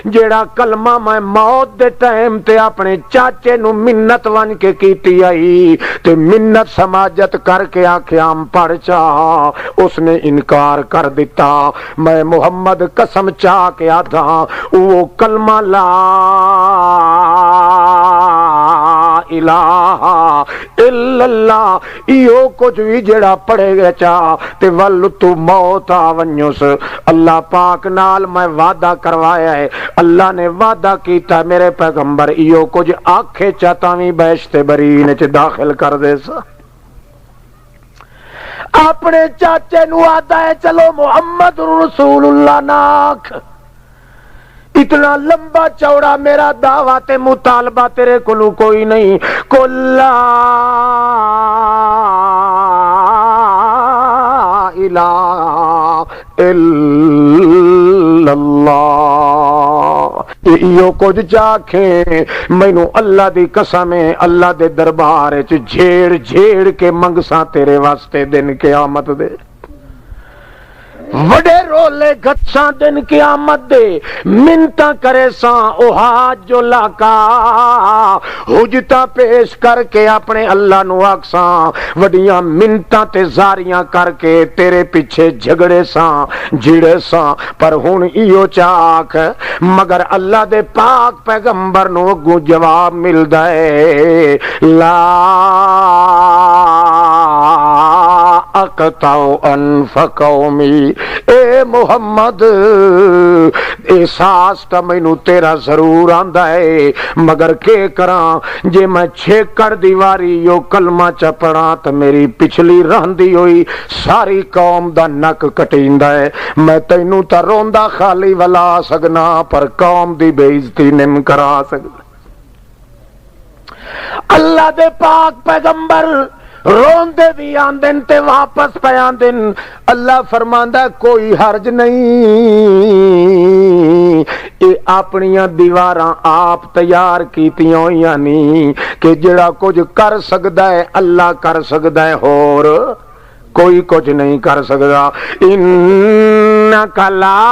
جیڑا کلمہ میں موت دے ٹائم تے اپنے چاچے نو منت ون کے کیتی آئی تے منت سماجت کر کے آنکھیام پڑھ چاہ اس نے انکار کر دیتا، میں محمد قسم چاہ کے آدھا وہ کلمہ لا الہ الا اللہ ایو کچھ بھی جڑا پڑھے گا چاہ تے ول تو موت آونیوس، اللہ پاک نال میں وعدہ کروایا ہے، اللہ نے وعدہ کیتا میرے پیغمبر ایو کچھ آنکھیں چاہتاویں بیشتے برین چ داخل کر دے سا۔ اپنے چاچے نو آتا ہے چلو محمد رسول اللہ ناک، اتنا لمبا چوڑا میرا دعویٰ تے مطالبہ تیرے کلو کوئی نہیں، قل لا الہ الا اللہ، ایو کچھ چاکھیں مینو اللہ دی قسم ہے، اللہ دے دربار چ جھیڑ جھیڑ کے منگساں تیرے واسطے دن قیامت دے، وڈے رولے گچھاں دن قیامت دے، منتا کرے ساں او حاج جو لاکا حجتا پیش کر کے اپنے اللہ نو آکساں، وڈیاں منتا تے زاریاں کر کے تیرے پیچھے جھگڑے ساں جھڑے ساں، پر ہن ایو چاک مگر اللہ دے پاک پیغمبر نو اگوں جواب ملدا ہے، لا اقطع انف قومی، اے محمد احساس تا مینو تیرا ضرور آندا ہے، مگر کے کراں جے میں چھیکڑ دیواری یو کلمہ چپڑا تو میری پچھلی رہندی ہوئی ساری قوم دا نک کٹیندا ہے، میں تینوں تا روندا خالی ولا سکنا پر قوم دی بے عزتی نم کرا سکدا۔ اللہ دے پاک پیغمبر روندے بھی آندن تے واپس پہ آندن، اللہ فرماندا کوئی حرج نہیں، اے اپنیاں دیواراں آپ تیار کیتیاں ہوئیاں نہیں کہ جڑا کچھ کر سکدا ہے اللہ کر سکدا ہے، اور کوئی کچھ نہیں کر سکدا، انک لا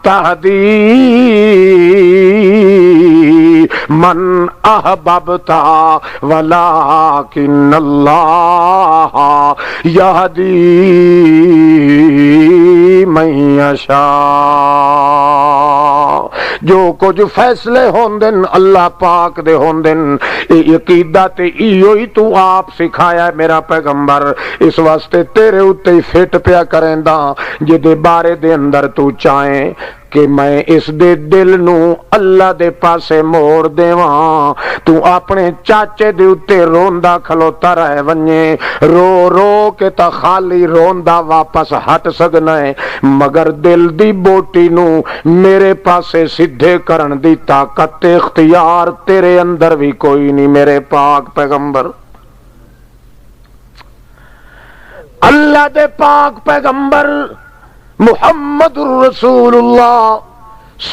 تہدی من احببتا ولکن اللہ یہدی من یشاء، جو کچھ فیصلے ہوندن اللہ پاک دے ہوندن، اے عقیدہ تے ایو ہی تو آپ سکھایا ہے میرا پیغمبر، اس واسطے تیرے اتے ہی فٹ پیا کریندا جے دے بارے دے اندر تو چاہیں کہ میں اس دے دل نو اللہ دے پاسے موڑ دیواں، تو اپنے چاچے دے اتے روندا کھلوتا رہ ونجے، رو رو کے تا خالی روندا واپس ہٹ سکنا ہے، مگر دل دی بوٹی نو میرے پاسے سدھے کرن دی طاقت اختیار تیرے اندر بھی کوئی نہیں میرے پاک پیغمبر۔ اللہ دے پاک پیغمبر محمد رسول اللہ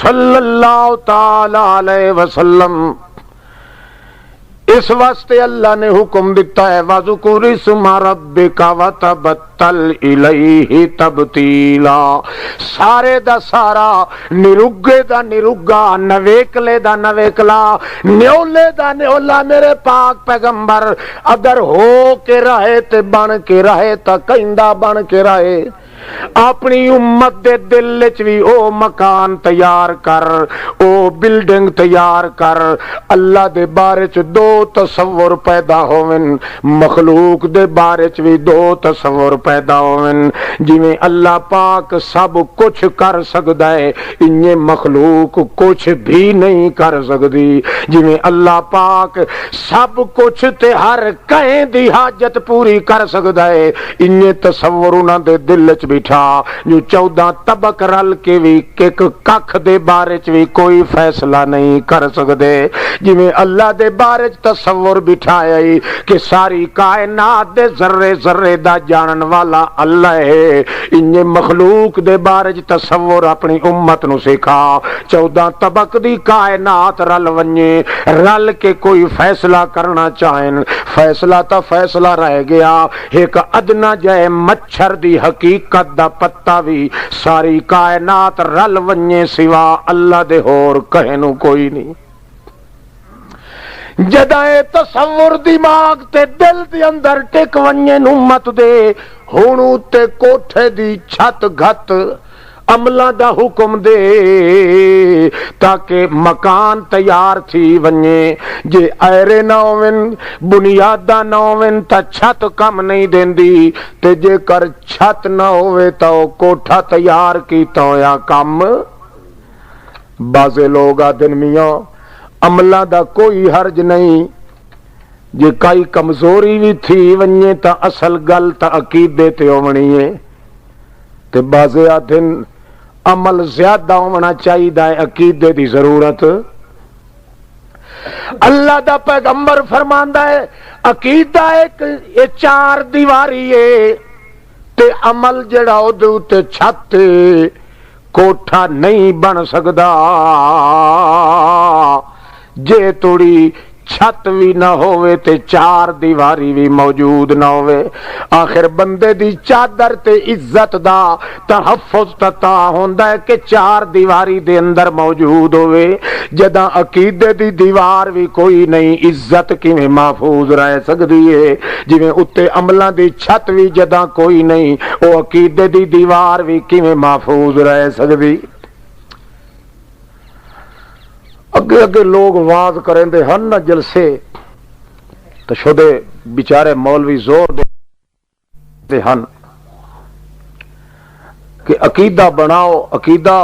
صلی اللہ تعالی علیہ وسلم، اس واسطے اللہ نے حکم دیتا ہے وَذْكُرِ اسْمَ رَبِّكَ وَتَبَتَّلْ إِلَيْهِ تَبْتِيلًا، سارے دا سارا، نرگے دا نرگا، نویکلے دا نویکلا، نیولے دا نیولا میرے پاک پیغمبر اگر ہو کے رہے تے بن کے رہے تا کہندہ بن کے رہے، اپنی امت دے دل وچ بھی او مکان تیار کر، او بلڈنگ تیار کر، اللہ دے بارے چ دو تصور پیدا ہوون، مخلوق دے بارے چ بھی دو تصور پیدا ہوون، جویں اللہ پاک سب کچھ کر سکدا ہے انہیں مخلوق کچھ بھی نہیں کر سکدی، جویں اللہ پاک سب کچھ تے ہر کہیں دی حاجت پوری کر سکدا ہے انہیں تصور انہاں دے دل وچ بیٹھا جو 14 طبق رل کے بھی ایک ککھ دے بارے چ بھی کوئی فیصلہ نہیں کر سکدے جویں اللہ دے بارے چ تصور بٹھایا کہ ساری کائنات دے ذرے ذرے دا جانن والا اللہ ہے، انج مخلوق دے بارے چ تصور اپنی امت نو سکھا 14 طبق دی کائنات رل ونجے رل کے کوئی فیصلہ کرنا چاہیں فیصلہ تا فیصلہ رہ گیا ایک ادنا جائے مچھر دی حقیقت دا پتہ بھی ساری کائنات رل ونجے سوا اللہ دے ہور کہے نو کوئی نہیں جدائے تصور دماغ تے دل دے اندر ٹک ونجے نو مت دے ہونو تے کوٹھے دی چھت گھت عملہ دا حکم دے تاکہ مکان تیار تھی ونجے جے ایرے نہ ہوون بنیاداں نہ ہوون تا چھت کم نہیں دیندی تے جے کر چھت نہ ہوئے تا کوٹھا تیار کیتا ہویا کم بازے لوگ آدن میاں عملہ دا کوئی حرج نہیں جے کئی کمزوری بھی تھی ونجے تا اصل گل تا عقیدے تے ہونی ہے تے بازے آدن عمل زیادہ ہونا چاہیے عقیدے دی ضرورت اللہ دا پیغمبر فرماندا ہے عقیدہ ایک یہ 4 دیواری ہے تے عمل جڑا او دے تے چھت کوٹھا نہیں بن سکدا جے توڑی چھت بھی نہ ہوئے تے 4 دیواری بھی موجود نہ ہوئے آخر بندے دی چادر تے عزت دا تحفظ تا ہوندا ہے کہ 4 دیواری دے اندر موجود ہوئے جداں عقیدے دی دیوار بھی کوئی نہیں عزت کیویں محفوظ رہ سکدی ہے جویں اتے عملاں دی چھت بھی جداں کوئی نہیں او عقیدے دی دیوار بھی کیویں محفوظ رہ سکدی اگے اگے لوگ واز کریں دے ہن نہ جلسے تو شدے بیچارے مولوی زور دے ہن کہ عقیدہ بناؤ عقیدہ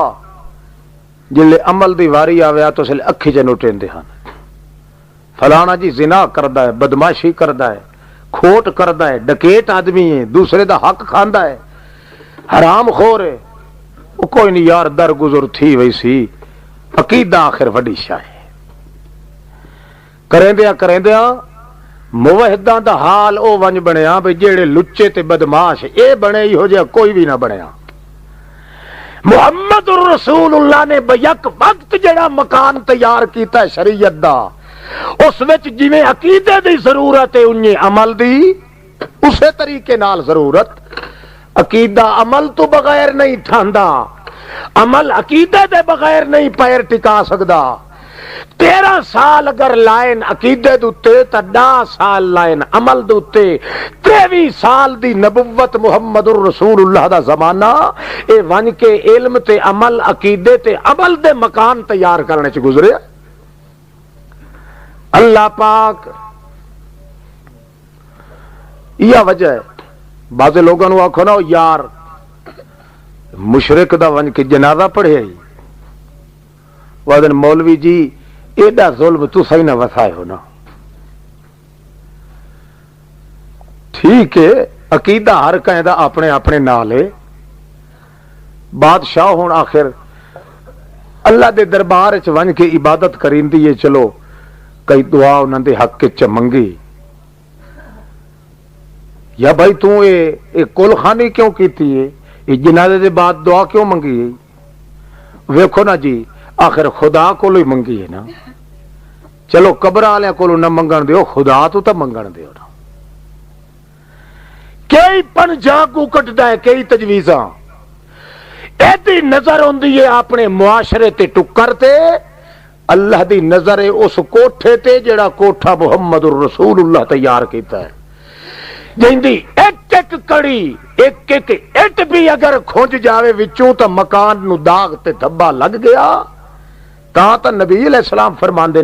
جلے عمل دی واری آویا تو اسلے اکھی چ نوٹیں دے ہن فلانا جی زنا کردا ہے بدماشی کردا ہے کھوٹ کردا ہے ڈکیٹ آدمی ہے دوسرے دا حق کھاندا ہے حرام خور ہے وہ کوئی نہیں یار در گزر تھی ویسی عقیدہ آخر وڈی شاہ ہے کریندیا موحداں دا حال او ونج بنیا بھئی جیڑے لچے تے بدماش اے بنے ہی ہو جائے کوئی بھی نہ بنیا محمد الرسول اللہ نے بیک وقت جڑا مکان تیار کیتا ہے شریعت دا اس وچ جویں عقیدے دی ضرورت ہے انجے عمل دی اسے طریقے نال ضرورت عقیدہ عمل تو بغیر نہیں ٹھاندا عمل عقیدے دے بغیر نہیں پیر ٹکا سکدا 13 سال اگر لائن عقیدے دوتے تا 10 سال لائن عمل دوتے 23 سال دی نبوت محمد الرسول اللہ دا زمانہ اے ون کے علم تے عمل عقیدے تے عمل دے مکان تیار کرنے چ گزرے اللہ پاک یہ وجہ ہے بعض لوگوں نے آکھو نا یار مشرک دا ون کے جنازہ پڑھے وادن مولوی جی ایڈا ظلم تو صحیح نہ وسائے ہو نا ٹھیک ہے عقیدہ ہر کہیں دا اپنے اپنے نال ہے بادشاہ ہون آخر اللہ دے دربار چ ون کے عبادت کریندی ہے چلو کئی دعا انہاں دے حق چ منگی یا بھائی تو اے کل خانی کیوں کیتی ہے یہ جنازے دے بعد دعا کیوں منگی ہے ویکھو نا جی آخر خدا کو ہی منگی ہے نا چلو قبر والے کو نہ منگن دیو خدا تو منگن دیو نا کئی پنجا کو کٹدا ہے کئی تجویزاں ایدی نظر ہوندی ہے اپنے معاشرے تے ٹکر تے اللہ دی نظر ہے اس کوٹھے تے جڑا کوٹھا محمد الرسول اللہ تیار کیتا ہے جیندی ایک ایک کڑی ایک ایک اٹ بھی اگر کھونج جاوے وچوں تو مکان نو داغ تے دھبا لگ گیا تا نبی علیہ السلام فرماندے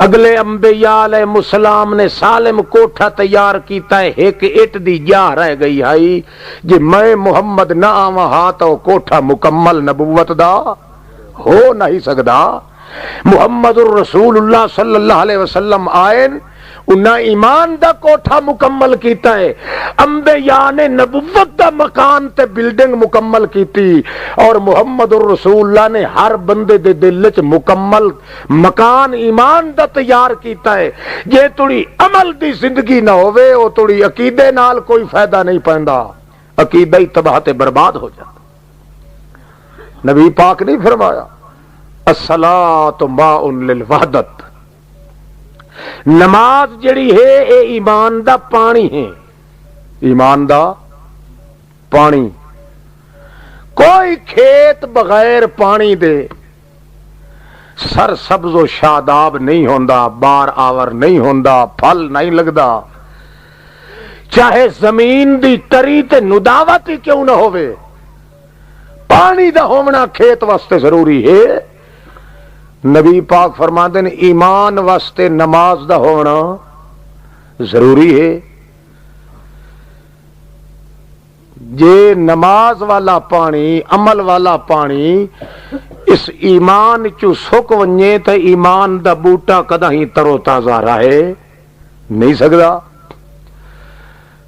اگلے انبیاء علیہ السلام نے سالم کوٹھا تیار کیتا ہے ایک اٹ دی جا رہ گئی ہائی جی میں محمد نہ آواں ہاں تو کوٹھا مکمل نبوت دا ہو نہیں سکدا محمد الرسول اللہ صلی اللہ علیہ وسلم آئے انہاں ایمان دا کوٹھا مکمل کیتا ہے، انبیاء نے نبوت دا مکان تے بلڈنگ مکمل کیتی، اور محمد الرسول اللہ نے ہر بندے دے دل وچ مکمل مکان ایمان دا تیار کیتا ہے۔ جے تھوڑی عمل دی زندگی نہ ہوئے او تھوڑی عقیدے نال کوئی فائدہ نہیں پیندا، عقیدہ ہی تباہ تے برباد ہو جاتا۔ نبی پاک نہیں فرمایا الصلاۃ ماء للوحدت، نماز جڑی ہے اے ایمان دا پانی ہے، ایمان دا پانی۔ کوئی کھیت بغیر پانی دے سر سبز و شاداب نہیں ہوندا، بار آور نہیں ہوندا، پھل نہیں لگدا، چاہے زمین دی تری تے نداوت ہی کیوں نہ ہوئے، پانی دا ہونا کھیت واسطے ضروری ہے۔ نبی پاک فرماندے نے ایمان واسطے نماز دا ہونا ضروری ہے۔ جے نماز والا پانی، عمل والا پانی اس ایمان چو سک ونجے تے ایمان دا بوٹا کدا ہی ترو تازہ رہے نہیں سکدا،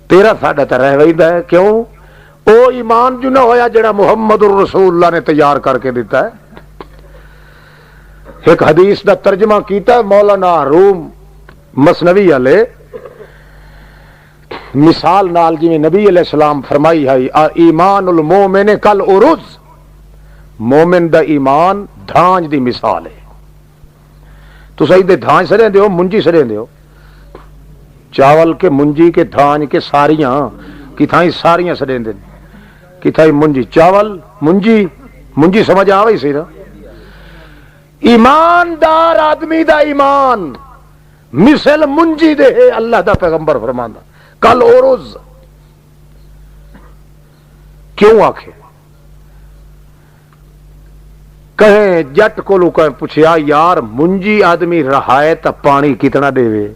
تیرا ساڈا تے رہ ویدا ہے۔ کیوں؟ او ایمان جو نہ ہویا جڑا محمد الرسول اللہ نے تیار کر کے دیتا ہے۔ ایک حدیث دا ترجمہ کیتا ہے مولانا روم مثنوی والے، مثال نال جی نبی علیہ السلام فرمائی ہے ایمان المومن کل ارز، مومن دا ایمان دھانج دی مثال ہے۔ تو صحیح دے دھانج سڑے دیو، منجی سڑے دیو، چاول کے منجی کے دھانج کے ساریاں کتھائیں ساریاں سڑے دیں، کتھائیں منجی چاول منجی منجی سمجھ آوئی سی نا۔ ایماندار آدمی دا ایمان مثل منجی دے ہے، اللہ دا پیغمبر فرماندا کل اورز۔ کیوں آکھے؟ کہیں جٹ کو لو کہیں پوچھیا یار منجی آدمی رہائے تا پانی کتنا دے وے؟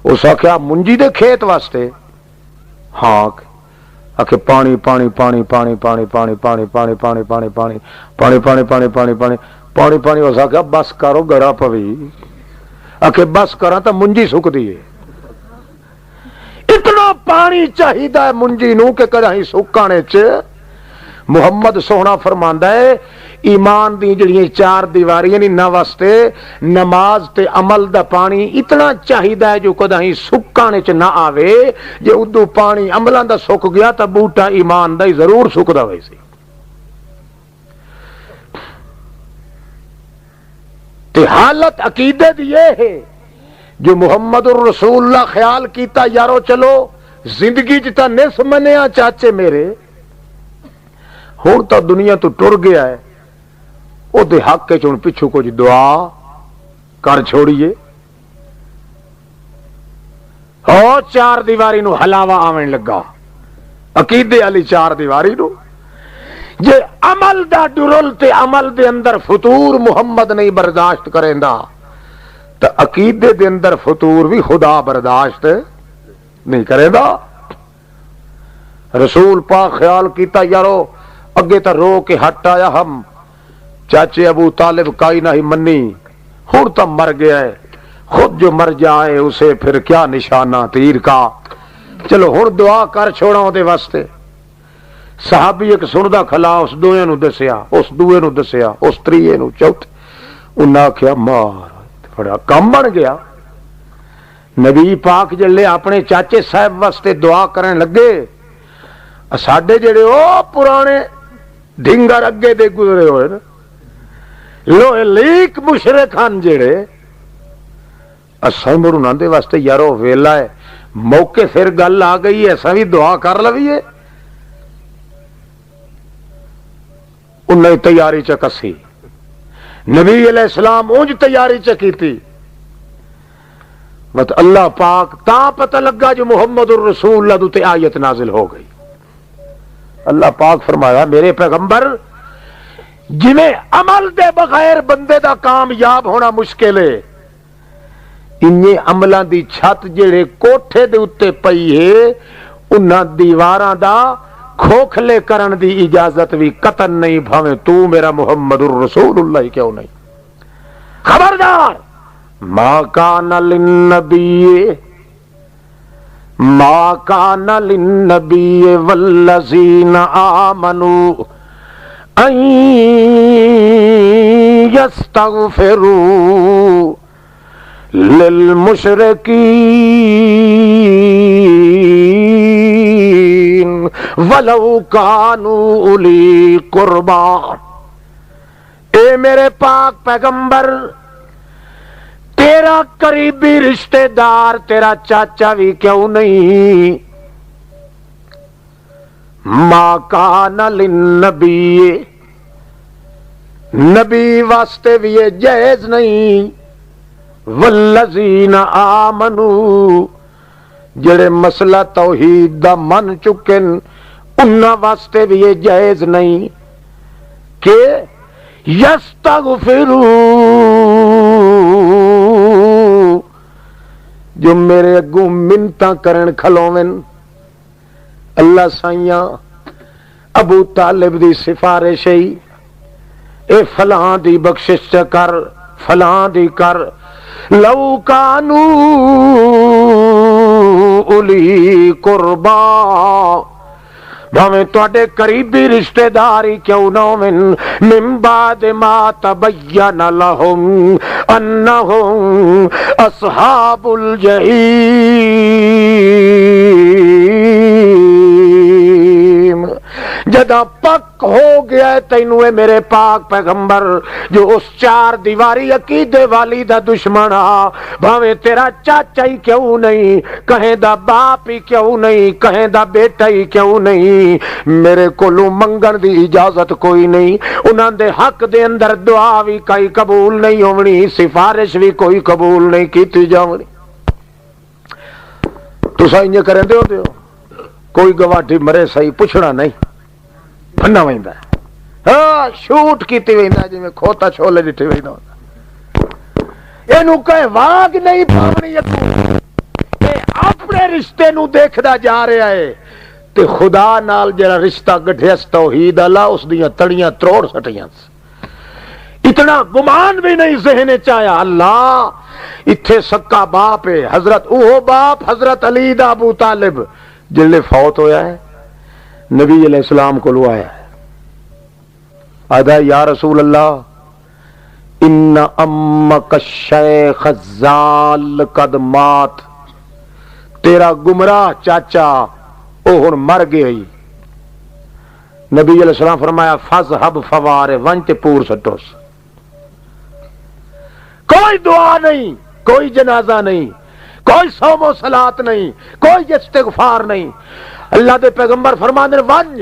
اس آکھیا منجی دے کھیت واسطے؟ ہاں آکھے پانی پانی پانی پانی پانی پانی پانی پانی پانی پانی پانی پانی پانی پانی پانی پانی پانی پانی۔ اس آکھیا بس کرو گڑا پوی، آکھے بس کرا تا منجی سک دیے۔ اتنا پانی چاہیدا ہے منجی نو کہ کدی سکانے چ۔ محمد سونا فرماندا ہے ایمان دی جڑیاں چار دیواریاں نی نہ واسطے نماز تے عمل دا پانی اتنا چاہیدا ہے جو کدی سکانے چ نہ آوے۔ جے ادو پانی عملاں دا سک گیا تا بوٹا ایمان دا ہی ضرور سکدا ہوئے سی۔ تے حالت عقیدے دی یہ ہے جو محمد الرسول اللہ خیال کیتا یارو چلو زندگی جتا نس منیا چاچے میرے، ہوں تو دنیا تو ٹر گیا ہے، او دے حق کے چون پچھو کچھ دعا کر چھوڑیے، او چار دیواری نو ہلاوا آویں لگا، عقیدے والی چار دیواری نو۔ جے عمل دا ڈرل تے عمل دے اندر فطور محمد نہیں برداشت کریں دا تو عقیدے دے اندر فطور بھی خدا برداشت نہیں کرے دا۔ رسول پاک خیال کیتا یارو اگے تا رو کے ہٹ آیا ہم، چاچے ابو طالب کائی نہ ہی منی، ہوں تو مر گیا ہے، خود جو مر جائے اسے پھر کیا نشانہ تیر کا، چلو ہوں دعا کر چھوڑا دے واسطے۔ صحابی ایک سندا کھلا اس دوئے نو دسیا، اس دوئے نو دسیا، اس تریے نو چوتھے، انہاں کیا مار بڑا کم بن گیا۔ نبی پاک جلے اپنے چاچے صاحب واسطے دعا کرنے لگے، ساڈے جڑے او پرانے ڈھنگر اگے دے گزرے ہوئے نا لوہے لیک مشرکان جڑے اساں انہاں دے واسطے یارو ویلا ہے موقع پھر گل آ گئی ہے اساں بھی دعا کر لویے۔ انہیں تیاری چ کسی نبی علیہ السلام اونج تیاری چ کیتی، بس اللہ پاک تا پتہ لگا جو محمد الرسول اللہ تے آیت نازل ہو گئی۔ اللہ پاک فرمایا میرے پیغمبر جویں عمل دے بغیر بندے دا کامیاب ہونا مشکل ہے، انہیں عملاں دی چھت جڑے کوٹھے دے اتے پئی ہے انہاں دیواراں دا کھوکھلے کرن دی اجازت بھی قطن نہیں، بھاویں تو میرا محمد الرسول اللہ کیوں نہیں۔ خبردار ما کان للنبی والذین آمنوا ان یستغفروا للمشرکین ولو کانوا اولی قربا۔ اے میرے پاک پیغمبر، تیرا قریبی رشتہ دار تیرا چاچا بھی کیوں نہیں، ما کان للنبی، نبی واسطے بھی یہ جائز نہیں، والذین آمنوا، جڑے مسئلہ توحید دا من چکن انہاں واسطے بھی یہ جائز نہیں کہ یستغفروا، جو میرے اگوں منتاں کرن کھلوون، اللہ سائیاں ابو طالب دی سفارش ہے، اے فلاں دی بخشش کر، فلاں دی کر، لو کانوا اولی قربا، بھاویں تواڈے قریبی رشتہ داری کیوں نہ ہوون، من بعد ما تبین لہم انہم اصحاب الجحیم، جدا پک ہو گیا ہے تینوں اے میرے پاک پیغمبر، جو اس چار دیواری عقیدے والی دا دشمن آ، بھاویں تیرا چاچا ہی کیوں نہیں، کہیں دا باپ ہی کیوں نہیں، کہیں دا بیٹا ہی کیوں نہیں، میرے کولوں منگن دی اجازت کوئی نہیں، انہاں دے حق دے اندر دعا بھی کوئی قبول نہیں ہونی، سفارش بھی کوئی قبول نہیں کیتی جاونی۔ تساں انج کریں دیو کوئی گواٹھی مرے صحیح پوچھنا نہیں، بننا ویندا ہے، ہاں شوٹ کیتی ویندا جویں کھوتا چھولے ڈٹھے ویندا ہوندا، اینو کہے واگ نہیں پاونی، اے اپنے رشتے نو دیکھدا جا رہا ہے تے خدا نال جڑا رشتہ گٹھیا توحید والا اس دیاں تڑیاں تروڑ سٹیاں، اتنا گمان بھی نہیں ذہن چ آیا، اللہ اتھے سکا باپ ہے، حضرت اوہ باپ حضرت علی دا ابو طالب جلے فوت ہویا ہے، نبی علیہ السلام کو لو آیا ہے، آدھا یا رسول اللہ ان امک الشیخ الزال قد مات، تیرا گمراہ چاچا او ہن مر گئی۔ نبی علیہ السلام فرمایا فذهب فوار ونچ پور سٹوس، کوئی دعا نہیں، کوئی جنازہ نہیں، کوئی صوم و صلات نہیں، کوئی استغفار نہیں، اللہ دے پیغمبر فرماندے ونج،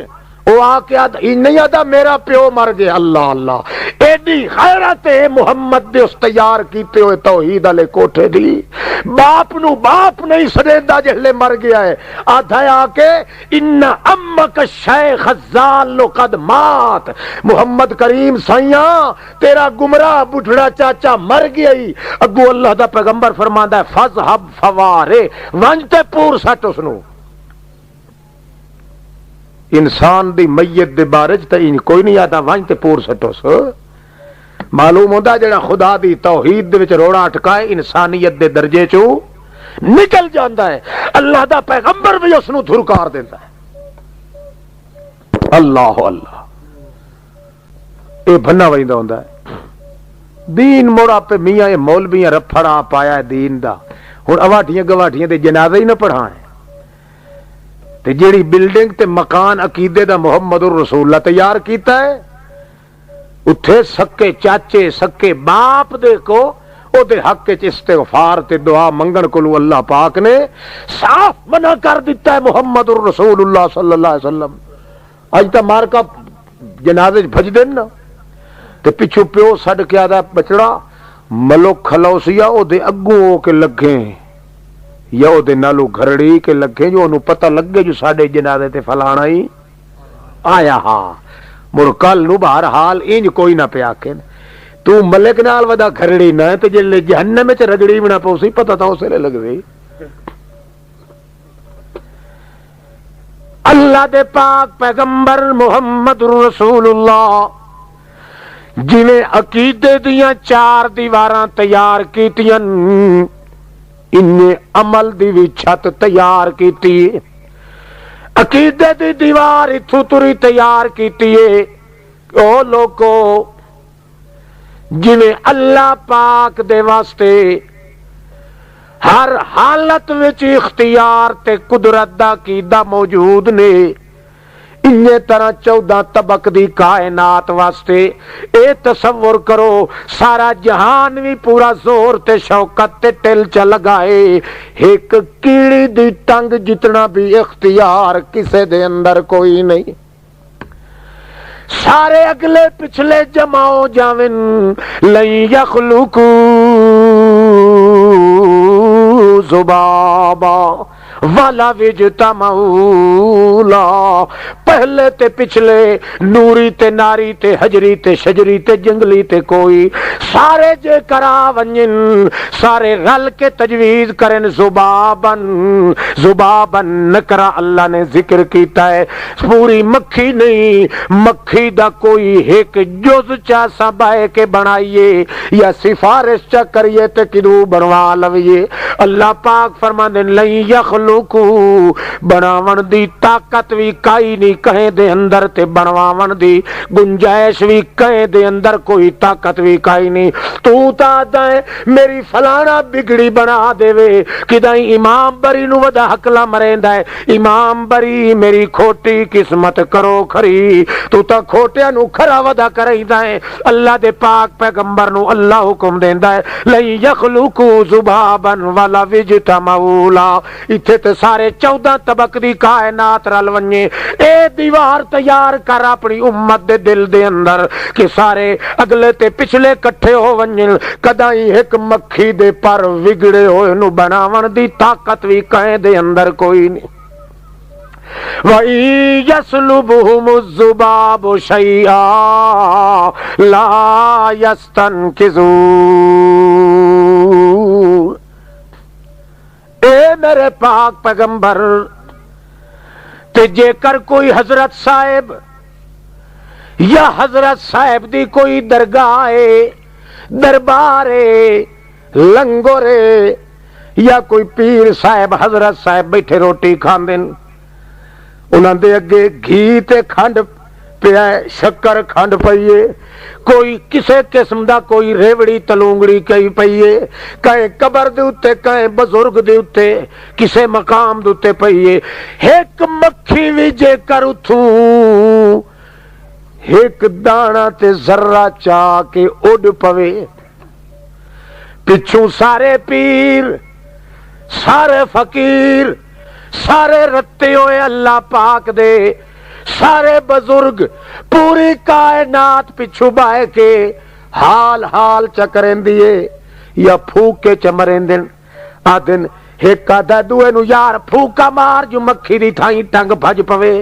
وہ آ کے نہیں آتا میرا پیو مر گیا، اللہ اللہ، ایڈی خیرت محمد دے اس تیار کیتے ہوئے توحید والے کوٹھے دی، باپ نو باپ نہیں سدیندا جہلے مر گیا ہے، آدھا آ کے ان امک الشیخ الزال قد مات، محمد کریم سائیاں تیرا گمراہ بڈھڑا چاچا مر گیا ہی، اگو اللہ دا پیغمبر فرماندا ہے فذهب فوارے ونج تے پور سٹ اس نو۔ انسان دی میت دے بارے تے کوئی نہیں آتا ونج تے پور سٹوس، معلوم ہوندا جڑا خدا دی توحید دے وچ روڑا اٹکائے انسانیت دے درجے چوں نکل جاندا ہے، اللہ دا پیغمبر بھی اس نو دھرکار دیندا ہے، اللہ اللہ، اے بننا ویندا ہوندا ہے دین موڑا پہ میاں اے مولویاں رفڑا پایا ہے دین دا، ہن اواٹیاں گواٹیاں دے جنازے ہی نہ پڑھائیں، تے جیڑی بلڈنگ تے مکان عقیدے دا محمد الرسول اللہ تیار کیتا ہے، اتھے سکے چاچے سکے باپ دے کو او دے حق وچ استغفار تے دعا منگن کولو اللہ پاک نے صاف منع کر دیتا ہے محمد الرسول اللہ صلی اللہ علیہ وسلم۔ اج تا مار کا جنازے بھج دین نا تے پچھو پیو سڈ کے آدھا بچڑا ملو کھلوسیا او دے اگوں ہو کے لگے یا او دے نالو گھرڑی کے لگے جو انہوں پتہ لگے جو ساڑے جنازے تے فلانا ہی آیا، ہاں مڑ کل نو بہرحال انج کوئی نہ پیا کے تو ملک نال ودا گھرڑی نہ تے جلے جہنم وچ رگڑی بنا پوسی پتہ تھا اسے لگ گئی۔ اللہ دے پاک پیغمبر محمد رسول اللہ جویں عقیدے دیاں چار دیواراں تیار کیتیاں انہیں عمل دی بھی چھت تیار کیتی ہے۔ عقیدے دی دیوار اتھو تری تیار کیتی ہے او لوگو جویں اللہ پاک دے واسطے ہر حالت وچ اختیار تے قدرت دا عقیدہ موجود نے، انہیں طرح 14 طبق دی کائنات واسطے اے تصور کرو سارا جہان بھی پورا زور تے شوکت تے ٹل چ لگائے، ایک کیڑی دی ٹنگ جتنا بھی اختیار کسے دے اندر کوئی نہیں، سارے اگلے پچھلے جماؤ جاون لن یخلقو ذبابا والا وجتمعوا لا، پہلے تے پچھلے نوری تے ناری تے حجری تے شجری تے جنگلی تے کوئی سارے جے کرا ونجن سارے رل کے تجویز کرن ذبابن ذبابن نکرا اللہ نے ذکر کیتا ہے، پوری مکھی نہیں، مکھی دا کوئی ایک جز چا سبائے کے بنائیے یا سفارش چا کریے تے کدو بنوا لویے، اللہ پاک فرماندے لن یخلقو بناون دی طاقت بھی کائی نہیں کہیں دے اندر تے بنواون دی گنجائش بھی کہیں دے اندر کوئی طاقت بھی کائی نہیں، تو تا دائیں میری فلانا بگڑی بنا دے وے کدائیں امام بری نو ودا حقلا مریندا ہے، امام بری میری کھوٹی قسمت کرو کھری، تو تا کھوٹیا نو کھرا ودا کریندا ہے، اللہ دے پاک پیغمبر نو اللہ حکم دیندا ہے لن یخلقو ذبابا ولا وجتمعوا لا، اتھے تے سارے 14 طبق دی کائنات رل ونجے، اے دیوار تیار کر اپنی امت دے دل دے اندر کہ سارے اگلے تے پچھلے کٹھے ہو ونجن، کدائیں ایک مکھی دے پر وگڑے ہوئے نو بناون دی طاقت بھی کہیں دے اندر کوئی نہیں، وَإِن يَسْلُبْهُمُ الذُّبَابُ شَيْئًا لَا يَسْتَنْقِذُوهُ، اے میرے پاک پیغمبر تے جے کر کوئی حضرت صاحب یا حضرت صاحب دی کوئی درگاہ دربار لنگور یا کوئی پیر صاحب حضرت صاحب بیٹھے روٹی کھان دن، انہاں دے اگے گھی تے کھنڈ پیا شکر کھنڈ پئیے، کوئی کسے قسم دا کوئی ریوڑی تلونگڑی کئی پئیے، کہیں قبر دے اتے کہیں بزرگ دے اتے کسے مقام دے اتے پئیے، ایک مکھی بھی جے کر اتھوں ایک دانا تے ذرہ چاہ کے اڑ پوے، پچھوں سارے پیر سارے فقیر سارے رتے ہوئے اللہ پاک دے سارے بزرگ پوری کائنات پچھو بائے کے حال حال چکرین دیے یا پھوکے چمرین دن آدن ایک آدھا دوے نو یار پھوکا مار جو مکھی دی تھائیں ٹنگ بھج پوے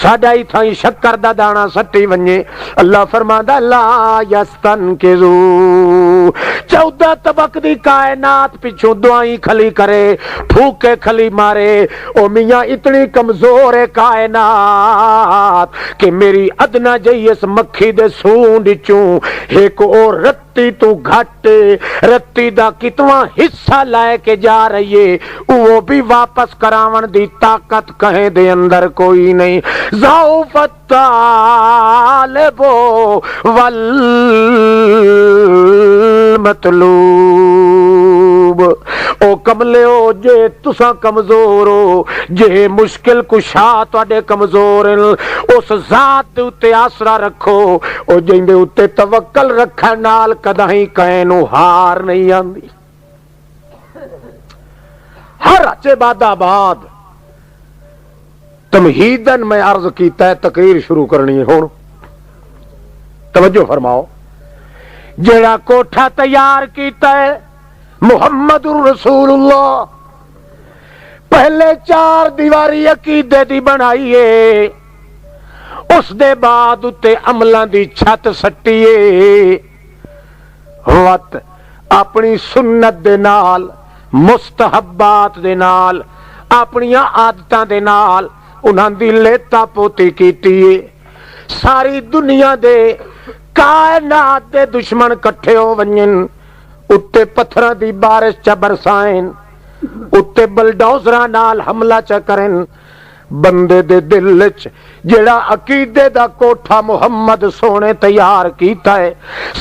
ساڈا ہی تھائیں شکر دا دانا سٹی ونجے، اللہ فرماندا لا یستنقذو 14 طبق دی کائنات پچھو دعائیں کھلی کرے پھوکے کھلی مارے، او میاں اتنی کمزور ہے کائنات کہ میری ادنا جئی اس مکھی دے سونڈ چوں ایک اور رتی تو گھٹ رتی دا کتنا حصہ لائے کے جا رہی ہے، وہ بھی واپس کراون دی طاقت کہیں دے اندر کوئی نہیں، ضعف الطالب والمطلوب، او کملے ہو جے تساں کمزور ہو، جے مشکل کشا تواڈے کمزور ہیں، اس ذات دے اتے آسرا رکھو، او جیں دے اتے توکل رکھن نال کداہیں کہیں نو ہار نہیں آندی۔ ہر اچے بعد آباد تمہیدن میں عرض کیتا ہے، تقریر شروع کرنی ہے ہون توجہ فرماؤ، جیڑا کوٹھا تیار کیتا ہے محمد رسول اللہ، پہلے 4 دیواری عقیدے دی بنائیے، اس دے بعد اتے عملاں دی چھت سٹیے، وقت اپنی سنت دے نال مستحبات دے نال اپنی عادتاں دے نال انہاں دی لیتا پوتی کیتی ہے، ساری دنیا دے کائنات دے دشمن کٹھے ہو ونجن اتے پتھراں دی بارش چا برسائیں اتے بلڈوزراں نال حملہ چا کرن بندے دے دل وچ جڑا عقیدے دا کوٹھا محمد سونے تیار کیتا ہے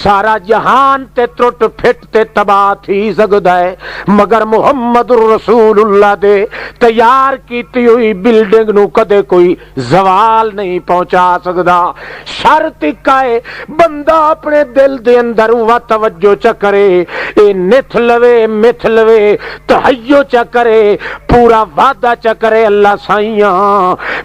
سارا جہان تے ٹرٹ پھٹ تے تباہ تھی سکدا ہے مگر محمد رسول اللہ دے تیار کیتی ہوئی بلڈنگ نو کدے کوئی زوال نہیں پہنچا سکدا شرط ہے بندہ اپنے دل دے اندر وا توجہ چا کرے اے نتھ لوے تہیو چا کرے پورا وعدہ چا کرے اللہ سائیاں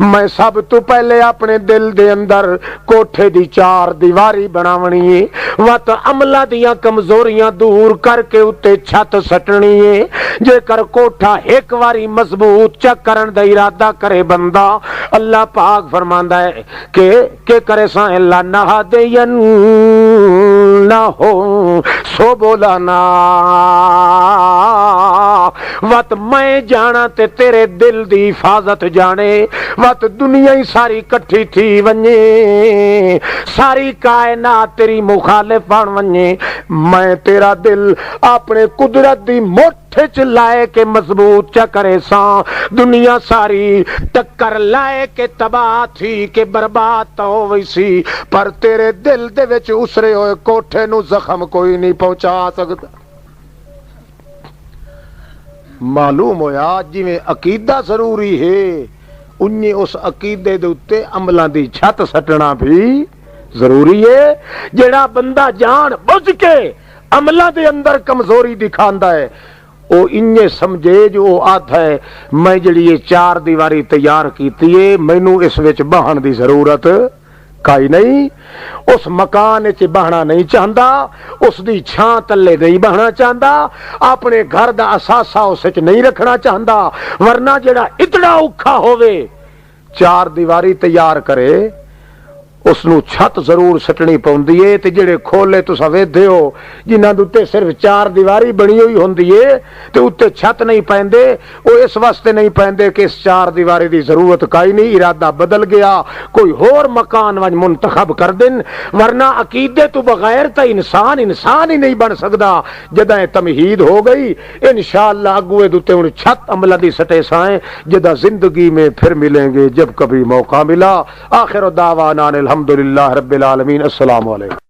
میں سب تو پہلے اپنے دل دے اندر کوٹھے دی چار دیواری بناونی ہے وت عملہ دیاں کمزوریاں دور کر کے اتے چھت سٹنی ہے جے کر کوٹھا ایک واری مضبوط چک کرن دا ارادہ کرے بندہ اللہ پاک فرماندا ہے کہ کرے سا اللہ نہ دین نہ ہو سو بولانا وت میں جانا تے تیرے دل دی حفاظت جانے وت دنیا ہی ساری کٹھی تھی ونجے ساری کائنات تیری مخالف بن ونجے میں تیرا دل اپنے قدرت دی مٹھ چ لائے کے مضبوط چا کرے ساں دنیا ساری ٹکر لائے کے تباہ تھی کہ برباد تو ہوئی سی پر تیرے دل دے وچ اسرے ہوئے کوٹھے نو زخم کوئی نہیں پہنچا سکتا معلوم ہویا جی میں عقیدہ ضروری ہے انہیں اس عقیدے دے اتے عملاں دی چھت سٹنا بھی ضروری ہے جڑا بندہ جان بجھ کے عملاں دے اندر کمزوری دکھاندا ہے او انہیں سمجھے جو آدھا ہے میں جڑی یہ چار دیواری تیار کیتی ہے مینوں اس وچ بہن دی ضرورت کائی نہیں اس مکان چ بہنا نہیں چاہتا اس دی چھاں تلے نہیں بہنا چاہتا اپنے گھر دا اثاثہ اس وچ نہیں رکھنا چاہتا ورنہ جڑا اتنا اوکھا ہووے چار دیواری تیار کرے اس نو چھت ضرور سٹنی پوندی ہے تے جڑے کھولے تساں ویکھدے ہو جنہاں دے تے صرف چار دیواری بنی ہوئی ہوندی ہے تے اوتے چھت نہیں پیندے او اس واسطے نہیں پیندے کہ اس چار دیواری دی ضرورت کائی نہیں ارادہ بدل گیا کوئی ہور مکان وچ منتخب کر دین ورنہ عقیدے تو بغیر تا انسان ہی نہیں بن سکدا جداں تمہید ہو گئی انشاءاللہ اگوے دوتے ہن چھت عملہ دی سٹے سائیں جداں زندگی میں پھر ملیں گے جب کبھی موقع ملا آخر دعوانا الحمدللہ رب العالمین السلام علیکم